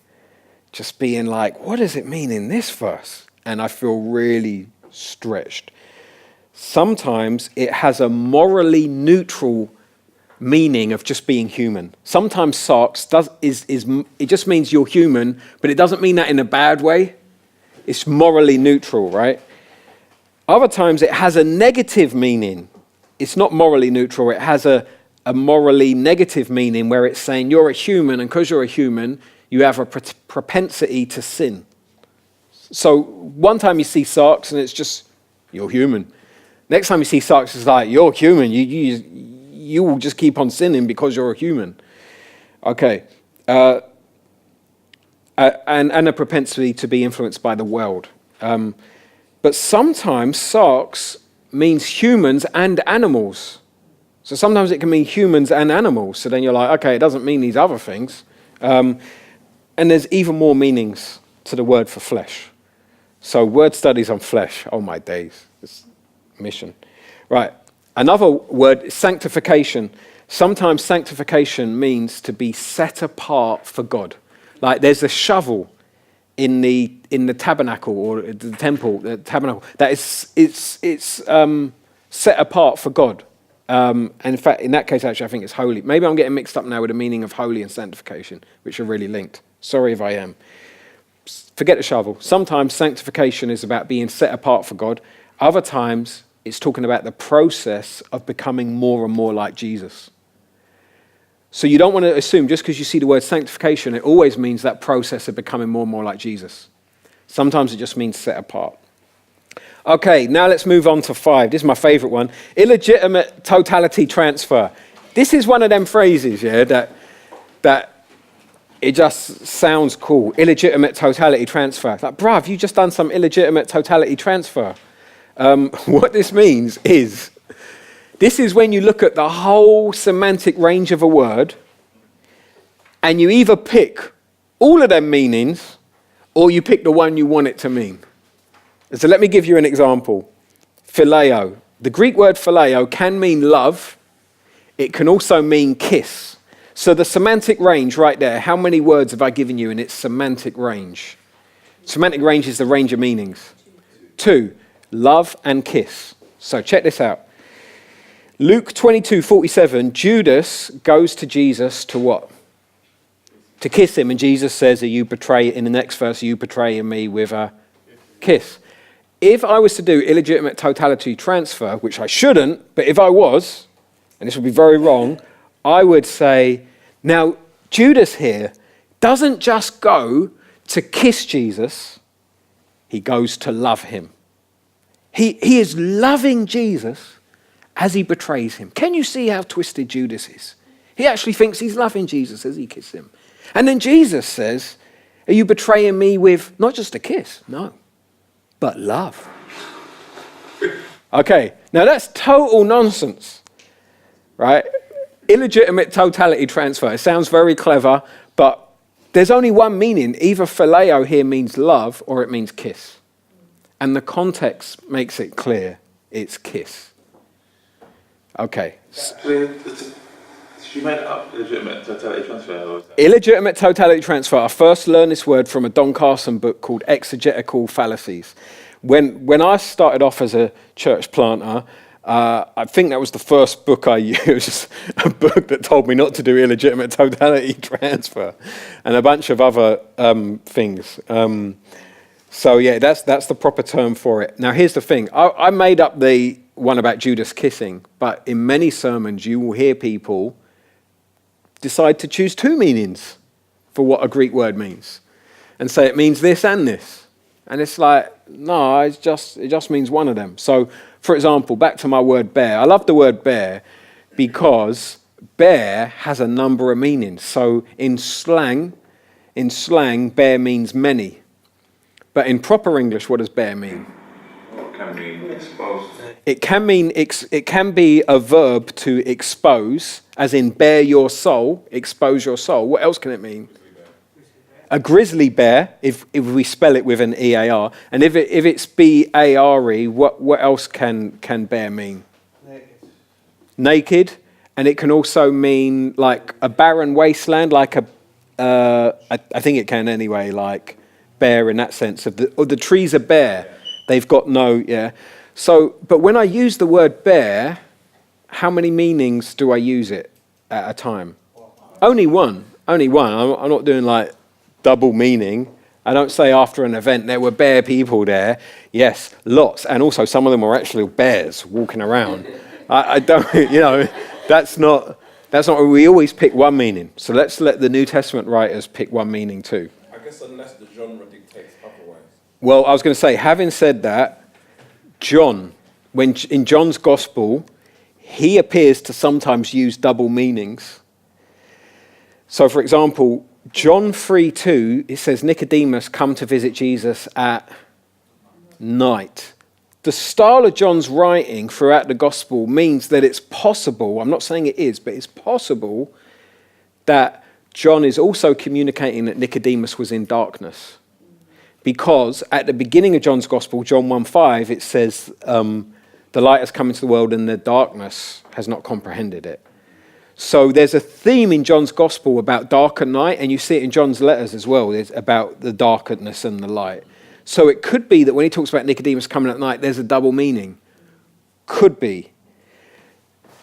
just being like, what does it mean in this verse? And I feel really stretched. Sometimes it has a morally neutral meaning of just being human. Sometimes sarx it just means you're human, but it doesn't mean that in a bad way. It's morally neutral, right? Other times it has a negative meaning. It's not morally neutral. It has a morally negative meaning where it's saying you're a human, and because you're a human, you have a propensity to sin. So one time you see sarx and it's just, you're human. Next time you see sarx, it's like, you're human. You will just keep on sinning because you're a human. Okay. And a propensity to be influenced by the world. But sometimes sarx means humans and animals. So sometimes it can mean humans and animals. So then you're like, okay, it doesn't mean these other things. And there's even more meanings to the word for flesh. So word studies on flesh, oh my days, it's mission. Right, another word is sanctification. Sometimes sanctification means to be set apart for God. Like there's a shovel in the tabernacle or the tabernacle that it's set apart for God. And in fact, in that case, actually, I think it's holy. Maybe I'm getting mixed up now with the meaning of holy and sanctification, which are really linked. Sorry if I am. Forget the shovel. Sometimes sanctification is about being set apart for God. Other times, it's talking about the process of becoming more and more like Jesus. So you don't want to assume just because you see the word sanctification, it always means that process of becoming more and more like Jesus. Sometimes it just means set apart. Okay, now let's move on to 5. This is my favorite one. Illegitimate totality transfer. This is one of them phrases, yeah, that it just sounds cool. Illegitimate totality transfer. It's like, bruv, you just done some illegitimate totality transfer. What this means is, this is when you look at the whole semantic range of a word, and you either pick all of them meanings, or you pick the one you want it to mean. So let me give you an example. Phileo. The Greek word phileo can mean love. It can also mean kiss. So the semantic range right there, how many words have I given you in its semantic range? Semantic range is the range of meanings. 2, love and kiss. So check this out. Luke 22:47, Judas goes to Jesus to what? To kiss him. And Jesus says, in the next verse, are you betraying me with a kiss? If I was to do illegitimate totality transfer, which I shouldn't, but if I was, and this would be very wrong, I would say, now, Judas here doesn't just go to kiss Jesus, he goes to love him. He is loving Jesus as he betrays him. Can you see how twisted Judas is? He actually thinks he's loving Jesus as he kisses him. And then Jesus says, are you betraying me with not just a kiss? No. But love. Okay, now that's total nonsense, right? Illegitimate totality transfer. It sounds very clever, but there's only one meaning. Either phileo here means love or it means kiss. And the context makes it clear it's kiss. Okay. She made up illegitimate totality transfer. Illegitimate totality transfer. I first learned this word from a Don Carson book called Exegetical Fallacies. When I started off as a church planter, I think that was the first book I used, a book that told me not to do illegitimate totality transfer, and a bunch of other things. So yeah, that's the proper term for it. Now here's the thing. I made up the one about Judas kissing, but in many sermons you will hear people decide to choose 2 meanings for what a Greek word means and say it means this and this. And it's like, no, it just means one of them. So, for example, back to my word bear. I love the word bear because bear has a number of meanings. So in slang, bear means many. But in proper English, what does bear mean? Well, it can mean exposed. It can be a verb to expose, as in bare your soul, expose your soul. What else can it mean? A grizzly bear, if we spell it with an E-A-R. And if it's B-A-R-E, what else can bear mean? Naked. And it can also mean like a barren wasteland, like I think it can anyway, like bare in that sense of the trees are bare. They've got no, yeah. So, but when I use the word bear, how many meanings do I use it at a time? Only one. I'm not doing like double meaning. I don't say after an event there were bear people there. Yes, lots. And also some of them were actually bears walking around. I don't, that's not we always pick one meaning. So let's let the New Testament writers pick one meaning too. I guess unless the genre dictates otherwise. Well, I was going to say, having said that, John, when in John's gospel, he appears to sometimes use double meanings. So, for example, John 3:2, it says Nicodemus come to visit Jesus at night. The style of John's writing throughout the gospel means that it's possible, I'm not saying it is, but it's possible that John is also communicating that Nicodemus was in darkness. Because at the beginning of John's gospel, John 1:5, it says, the light has come into the world and the darkness has not comprehended it. So there's a theme in John's gospel about dark and night, and you see it in John's letters as well. It's about the darkness and the light. So it could be that when he talks about Nicodemus coming at night, there's a double meaning. Could be.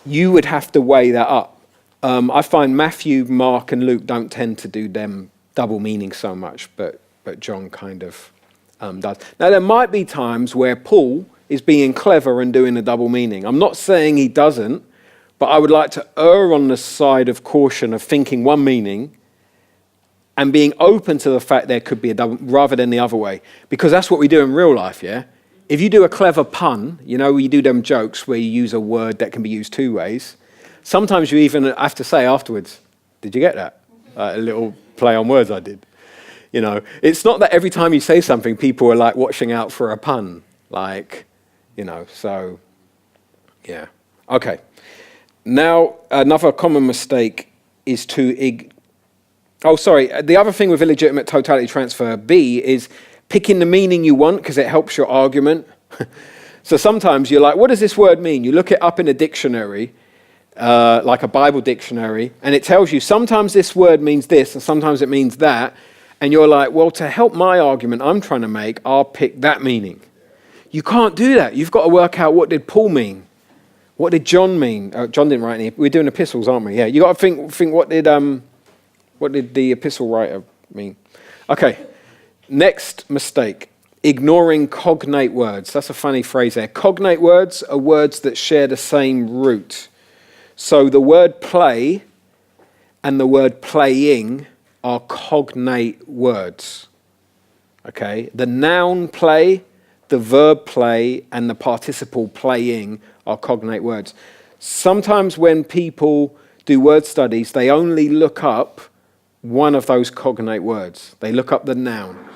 you would have to weigh that up. I find Matthew, Mark, and Luke don't tend to do them double meaning so much, but John kind of does. Now, there might be times where Paul is being clever and doing a double meaning. I'm not saying he doesn't, but I would like to err on the side of caution of thinking one meaning and being open to the fact there could be a double, rather than the other way. Because that's what we do in real life, yeah? If you do a clever pun, you know, you do them jokes where you use a word that can be used two ways, sometimes you even have to say afterwards, did you get that? A little play on words I did. You know, it's not that every time you say something, people are like watching out for a pun. Like, you know, so, yeah. Okay. Now, another common mistake is the other thing with illegitimate totality transfer, B, is picking the meaning you want because it helps your argument. So sometimes you're like, what does this word mean? You look it up in a dictionary, like a Bible dictionary, and it tells you sometimes this word means this and sometimes it means that. And you're like, well, to help my argument I'm trying to make, I'll pick that meaning. You can't do that. You've got to work out, what did Paul mean? What did John mean? John didn't write any. We're doing epistles, aren't we? Yeah. You got to think what did the epistle writer mean? Okay. Next mistake, ignoring cognate words. That's a funny phrase there. Cognate words are words that share the same root. So the word play and the word playing are cognate words. Okay? The noun play, the verb play, and the participle playing are cognate words. Sometimes when people do word studies, they only look up one of those cognate words. They look up the noun.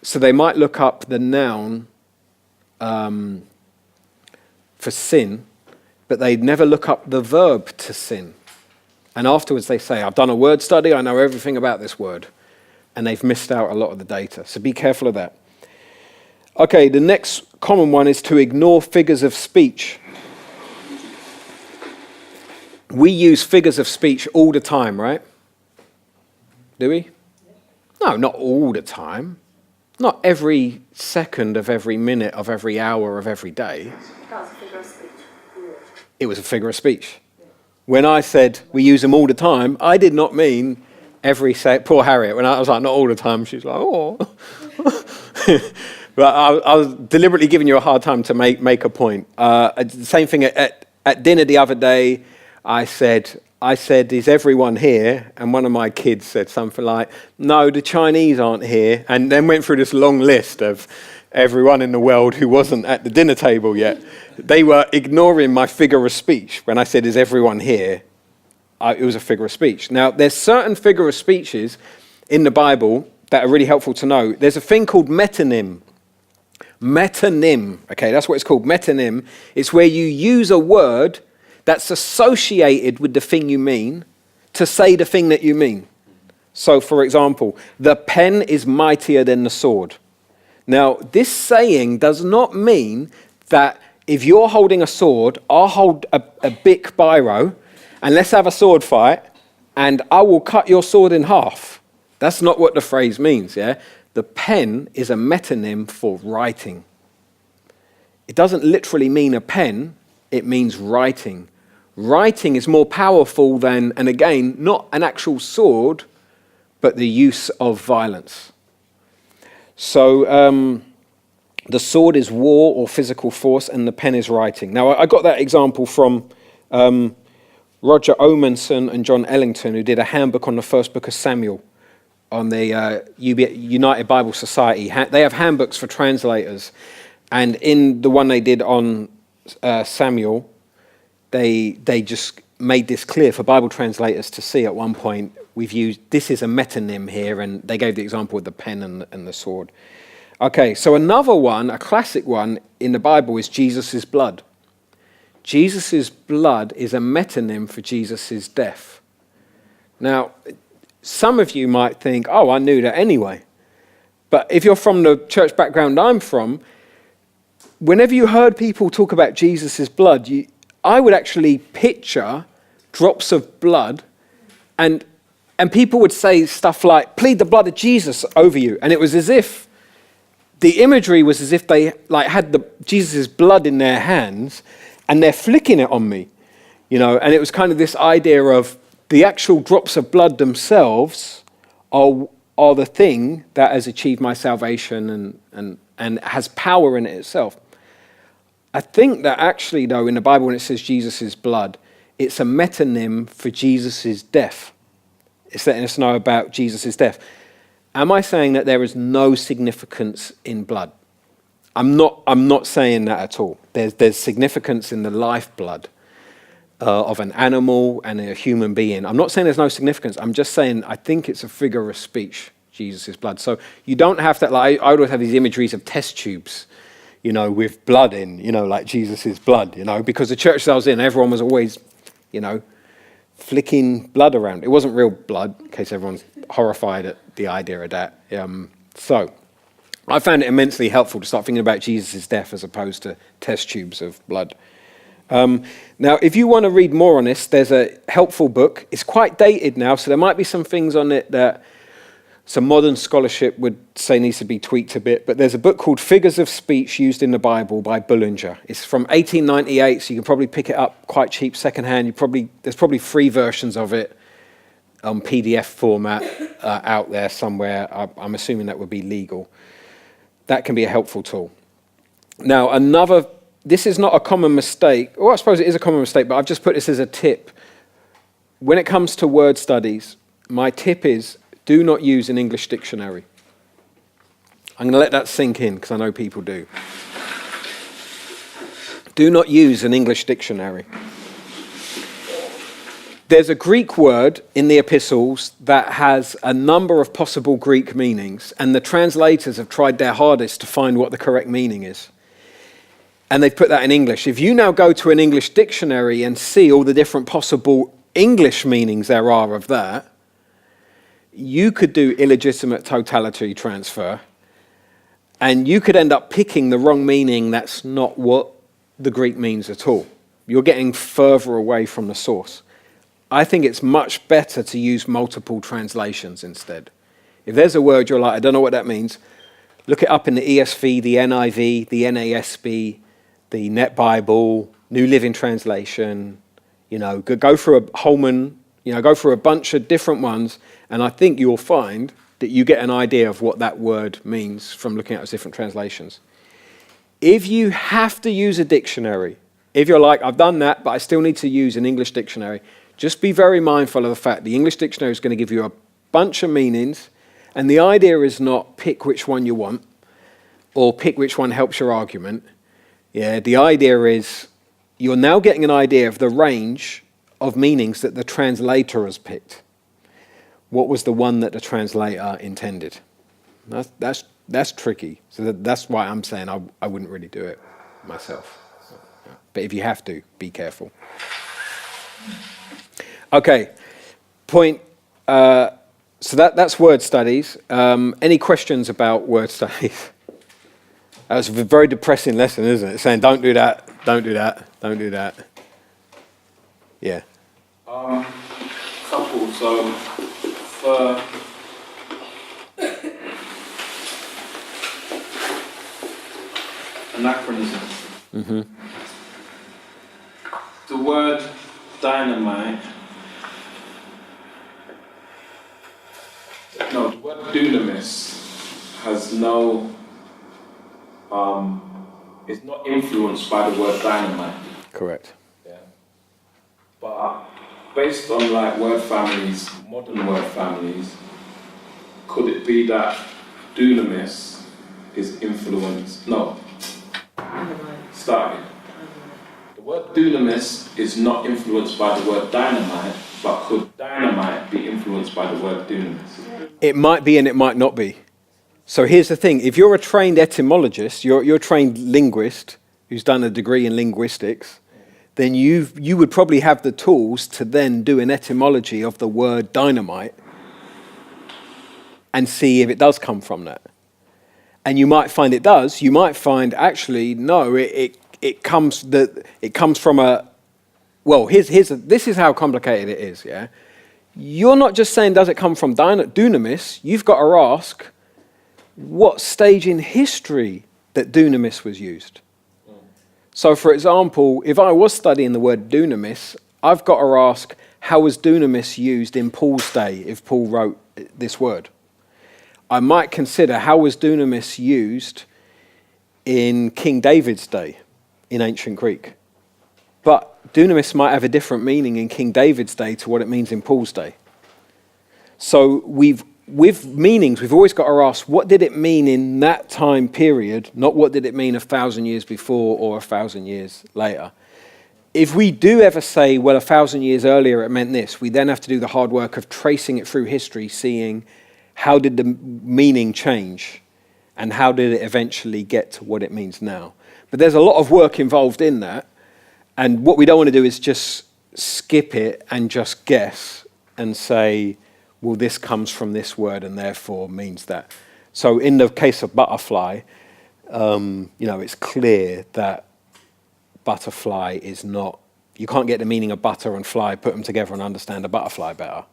So they might look up the noun for sin, but they never look up the verb to sin. And afterwards they say, I've done a word study, I know everything about this word. And they've missed out a lot of the data. So be careful of that. Okay, the next common one is to ignore figures of speech. We use figures of speech all the time, right? Do we? No, not all the time. Not every second of every minute of every hour of every day. That was a figure of speech. It was a figure of speech. When I said we use them all the time, I did not mean every second. Poor Harriet, when I was like, not all the time, she's like, oh. But I was deliberately giving you a hard time to make a point. Same thing at dinner the other day, I said, is everyone here? And one of my kids said something like, no, the Chinese aren't here. And then went through this long list of everyone in the world who wasn't at the dinner table yet. They were ignoring my figure of speech. When I said, is everyone here? It was a figure of speech. Now, there's certain figure of speeches in the Bible that are really helpful to know. There's a thing called metonym. Metonym, okay, that's what it's called, metonym. It's where you use a word that's associated with the thing you mean to say the thing that you mean. So, for example, the pen is mightier than the sword. Now, this saying does not mean that if you're holding a sword, I'll hold a big biro, and let's have a sword fight, and I will cut your sword in half. That's not what the phrase means, yeah? The pen is a metonym for writing. It doesn't literally mean a pen, it means writing. Writing is more powerful than, and again, not an actual sword, but the use of violence. So the sword is war or physical force, and the pen is writing. Now, I got that example from Roger Omenson and John Ellington, who did a handbook on the first book of Samuel on the United Bible Society. They have handbooks for translators, and in the one they did on Samuel, they just made this clear for Bible translators to see at one point. We've used, this is a metonym here, and they gave the example with the pen and the sword. Okay, so another one, a classic one in the Bible is Jesus' blood. Jesus' blood is a metonym for Jesus' death. Now, some of you might think, oh, I knew that anyway. But if you're from the church background I'm from, whenever you heard people talk about Jesus' blood, I would actually picture drops of blood, and people would say stuff like, plead the blood of Jesus over you. And it was as if, the imagery was as if they like had Jesus' blood in their hands, and they're flicking it on me, and it was kind of this idea of the actual drops of blood themselves are the thing that has achieved my salvation and has power in it itself. I think that actually, though, in the Bible, when it says Jesus' blood, it's a metonym for Jesus' death. It's letting us know about Jesus' death. Am I saying that there is no significance in blood? I'm not saying that at all. There's significance in the lifeblood of an animal and a human being. I'm not saying there's no significance. I'm just saying I think it's a figure of speech, Jesus' blood. So you don't have to, like, I always have these imageries of test tubes, with blood in, like Jesus' blood, because the church that I was in, everyone was always, flicking blood around. It wasn't real blood, in case everyone's horrified at the idea of that. So I found it immensely helpful to start thinking about Jesus' death as opposed to test tubes of blood. Now, if you want to read more on this, there's a helpful book. It's quite dated now, so there might be some things on it that some modern scholarship would say needs to be tweaked a bit, but there's a book called Figures of Speech Used in the Bible by Bullinger. It's from 1898, so you can probably pick it up quite cheap secondhand. There's probably free versions of it on PDF format out there somewhere. I'm assuming that would be legal. That can be a helpful tool. Now, this is not a common mistake. Well, I suppose it is a common mistake, but I've just put this as a tip. When it comes to word studies, my tip is do not use an English dictionary. I'm going to let that sink in because I know people do. Do not use an English dictionary. There's a Greek word in the epistles that has a number of possible Greek meanings, and the translators have tried their hardest to find what the correct meaning is. And they've put that in English. If you now go to an English dictionary and see all the different possible English meanings there are of that, you could do illegitimate totality transfer, and you could end up picking the wrong meaning that's not what the Greek means at all. You're getting further away from the source. I think it's much better to use multiple translations instead. If there's a word you're like, I don't know what that means, look it up in the ESV, the NIV, the NASB, the Net Bible, New Living Translation, go through a Holman, go through a bunch of different ones, and I think you'll find that you get an idea of what that word means from looking at those different translations. If you have to use a dictionary, if you're like, I've done that, but I still need to use an English dictionary, just be very mindful of the fact the English dictionary is going to give you a bunch of meanings, and the idea is not pick which one you want or pick which one helps your argument. The idea is you're now getting an idea of the range of meanings that the translator has picked. What was the one that the translator intended? That's tricky. So that's why I'm saying I wouldn't really do it myself. But if you have to, be careful. Okay, point. So that's word studies. Any questions about word studies? That was a very depressing lesson, isn't it? Saying don't do that, don't do that, don't do that. Yeah. Couple. So for anachronism, the word dynamite. No, the word dunamis has no. It's not influenced by the word dynamite. Correct. Yeah. But based on like word families, modern word families, could it be that dunamis is influenced? No. Starting. The word dunamis is not influenced by the word dynamite, but could dynamite be influenced by the word dunamis? It might be and it might not be. So here's the thing. If you're a trained etymologist, you're a trained linguist who's done a degree in linguistics, then you would probably have the tools to then do an etymology of the word dynamite and see if it does come from that. And you might find it does. You might find actually no, it comes from a. Well, this is how complicated it is. Yeah, you're not just saying does it come from dunamis. You've got to ask what stage in history that dunamis was used. So, for example, if I was studying the word dunamis, I've got to ask, how was dunamis used in Paul's day if Paul wrote this word? I might consider, how was dunamis used in King David's day in ancient Greek? But dunamis might have a different meaning in King David's day to what it means in Paul's day. So with meanings, we've always got to ask, what did it mean in that time period, not what did it mean 1,000 years before or 1,000 years later. If we do ever say, well, 1,000 years earlier it meant this, we then have to do the hard work of tracing it through history, seeing how did the meaning change and how did it eventually get to what it means now. But there's a lot of work involved in that, and what we don't want to do is just skip it and just guess and say, well, this comes from this word and therefore means that. So in the case of butterfly, it's clear that butterfly is not, you can't get the meaning of butter and fly, put them together and understand a butterfly better.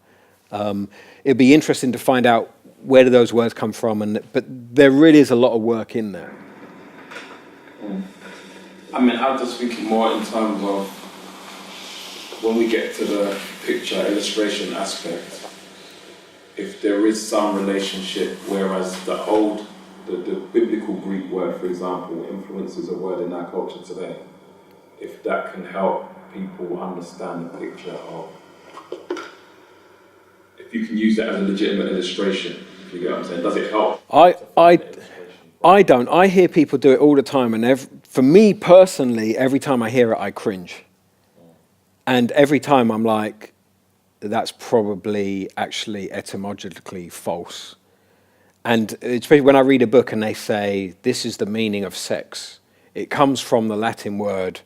It'd be interesting to find out where do those words come from, but there really is a lot of work in there. I mean, I'm just thinking more in terms of when we get to the picture illustration aspect, if there is some relationship, whereas the biblical Greek word, for example, influences a word in our culture today, if that can help people understand the picture of, if you can use that as a legitimate illustration, if you get what I'm saying, does it help? I don't. I hear people do it all the time, and for me personally, every time I hear it, I cringe. And every time I'm like, that's probably actually etymologically false. And especially when I read a book and they say, this is the meaning of sex, it comes from the Latin word,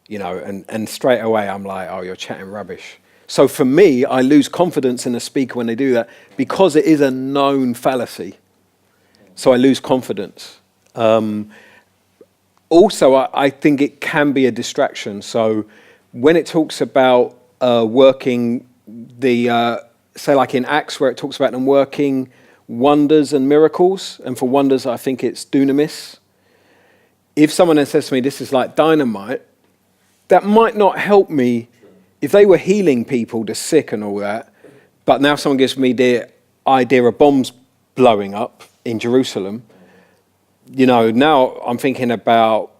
and straight away I'm like, oh, you're chatting rubbish. So for me, I lose confidence in a speaker when they do that because it is a known fallacy. So I lose confidence. Also, I think it can be a distraction. So when it talks about working say like in Acts where it talks about them working wonders and miracles, and for wonders I think it's dunamis. If someone then says to me, this is like dynamite, that might not help me if they were healing people, the sick and all that, but now someone gives me the idea of bombs blowing up in Jerusalem, now I'm thinking about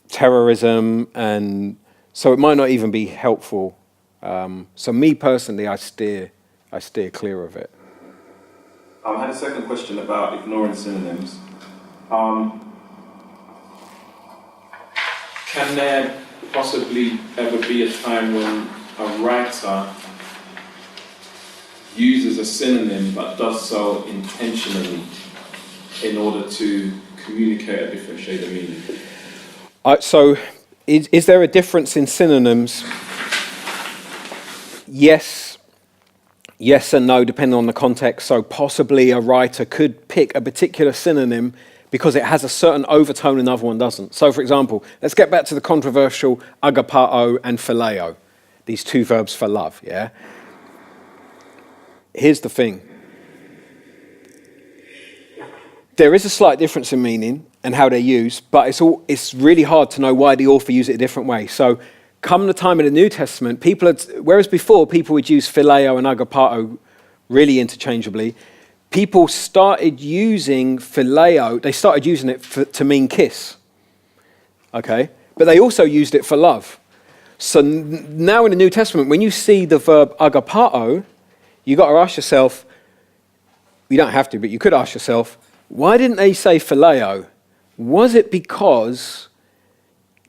terrorism, and so it might not even be helpful. So me personally, I steer clear of it. I had a second question about ignoring synonyms. Can there possibly ever be a time when a writer uses a synonym but does so intentionally in order to communicate a different shade of meaning? So is there a difference in synonyms? Yes and no, depending on the context. So possibly a writer could pick a particular synonym because it has a certain overtone and another one doesn't. So for example, let's get back to the controversial agapao and phileo, these two verbs for love, yeah? Here's the thing. There is a slight difference in meaning and how they're used, but it's really hard to know why the author used it a different way. So come the time of the New Testament, whereas before people would use phileo and agapao really interchangeably, people started using phileo, they started using it to mean kiss, okay? But they also used it for love. So now in the New Testament, when you see the verb agapao, you got to ask yourself, you don't have to, but you could ask yourself, why didn't they say phileo? Was it because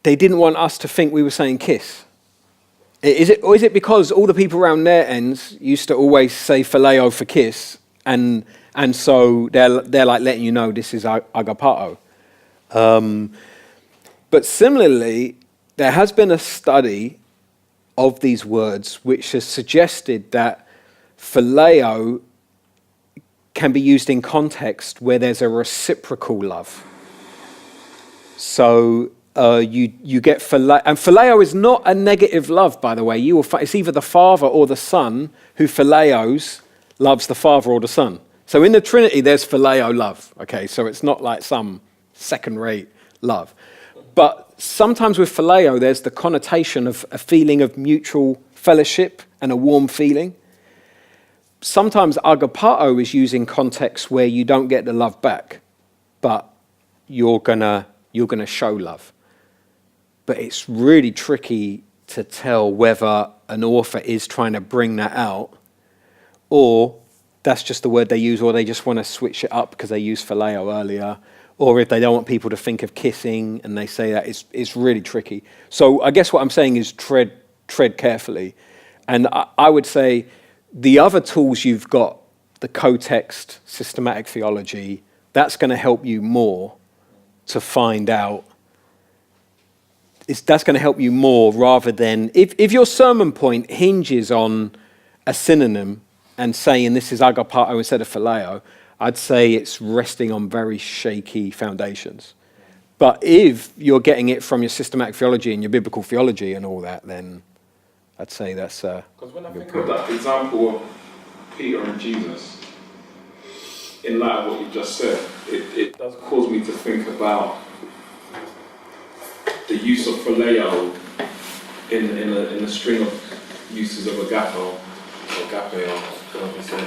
they didn't want us to think we were saying kiss? Or is it because all the people around their ends used to always say phileo for kiss, and so they're like letting you know this is agapao? But similarly, there has been a study of these words which has suggested that phileo can be used in context where there's a reciprocal love. So you get phileo, and phileo is not a negative love, by the way. It's either the father or the son who phileos loves the father or the son. So in the Trinity, there's phileo love. Okay, so it's not like some second-rate love. But sometimes with phileo, there's the connotation of a feeling of mutual fellowship and a warm feeling. Sometimes agapao is used in contexts where you don't get the love back, but you're gonna show love. But it's really tricky to tell whether an author is trying to bring that out, or that's just the word they use, or they just want to switch it up because they used phileo earlier, or if they don't want people to think of kissing and they say that, it's really tricky. So I guess what I'm saying is tread carefully. And I would say the other tools you've got, the co-text, systematic theology, that's going to help you more to find out. That's going to help you more rather than, if your sermon point hinges on a synonym and saying this is agapao instead of phileo, I'd say it's resting on very shaky foundations. But if you're getting it from your systematic theology and your biblical theology and all that, then I'd say that's Because when I think of that example of Peter and Jesus, in light of what you just said, it does cause me to think about the use of phileo in a string of uses of agapeo, whatever you say,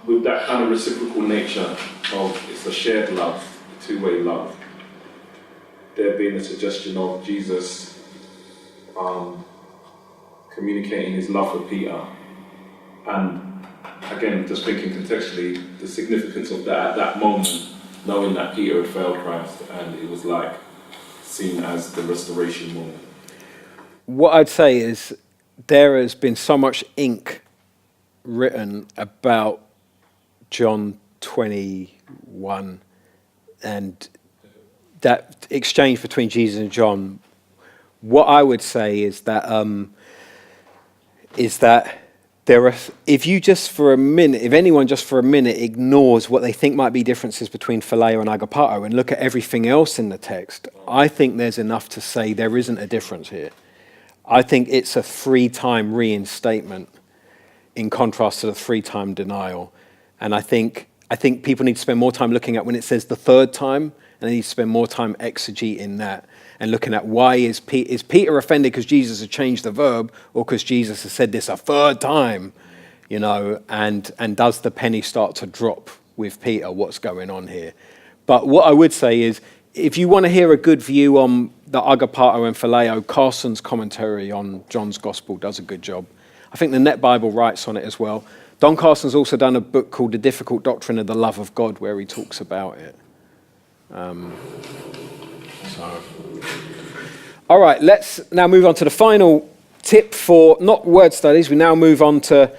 with that kind of reciprocal nature of it's a shared love, a two-way love. There being a suggestion of Jesus communicating his love for Peter, and again, just thinking contextually, the significance of that at that moment, knowing that Peter had failed Christ, and it was like seen as the restoration moment. What I'd say is there has been so much ink written about John 21 and that exchange between Jesus and John. What I would say is that there are, if anyone just for a minute ignores what they think might be differences between phileo and agapao and look at everything else in the text, I think there's enough to say there isn't a difference here. I think it's a 3-time reinstatement in contrast to the 3-time denial. And I think people need to spend more time looking at when it says the 3rd time, and they need to spend more time exegeting that and looking at why is Peter offended because Jesus had changed the verb, or because Jesus has said this a 3rd time, and does the penny start to drop with Peter? What's going on here? But what I would say is, if you want to hear a good view on the agapao and phileo, Carson's commentary on John's Gospel does a good job. I think the Net Bible writes on it as well. Don Carson's also done a book called The Difficult Doctrine of the Love of God, where he talks about it. All right, let's now move on to the final tip for not word studies. We now move on to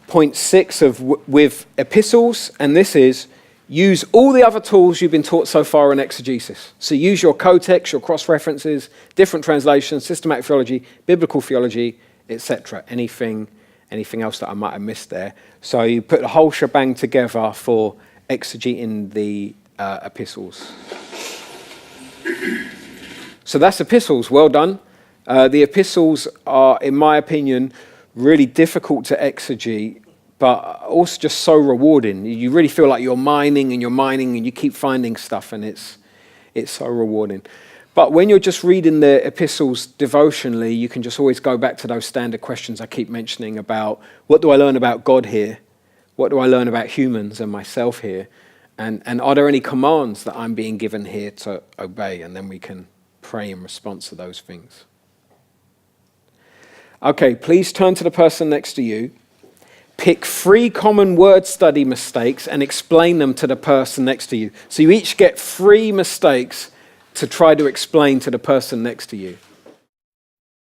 point 6 with epistles, and this is use all the other tools you've been taught so far in exegesis. So use your co-text, your cross-references, different translations, systematic theology, biblical theology, etc. Anything else that I might have missed there. So you put the whole shebang together for exegeting the epistles. So that's epistles. Well done. The epistles are, in my opinion, really difficult to exegete, but also just so rewarding. You really feel like you're mining and you keep finding stuff, and it's so rewarding. But when you're just reading the epistles devotionally, you can just always go back to those standard questions I keep mentioning about what do I learn about God here? What do I learn about humans and myself here? And are there any commands that I'm being given here to obey? And then we can pray in response to those things. Okay, please turn to the person next to you. Pick 3 common word study mistakes and explain them to the person next to you. So you each get 3 mistakes to try to explain to the person next to you.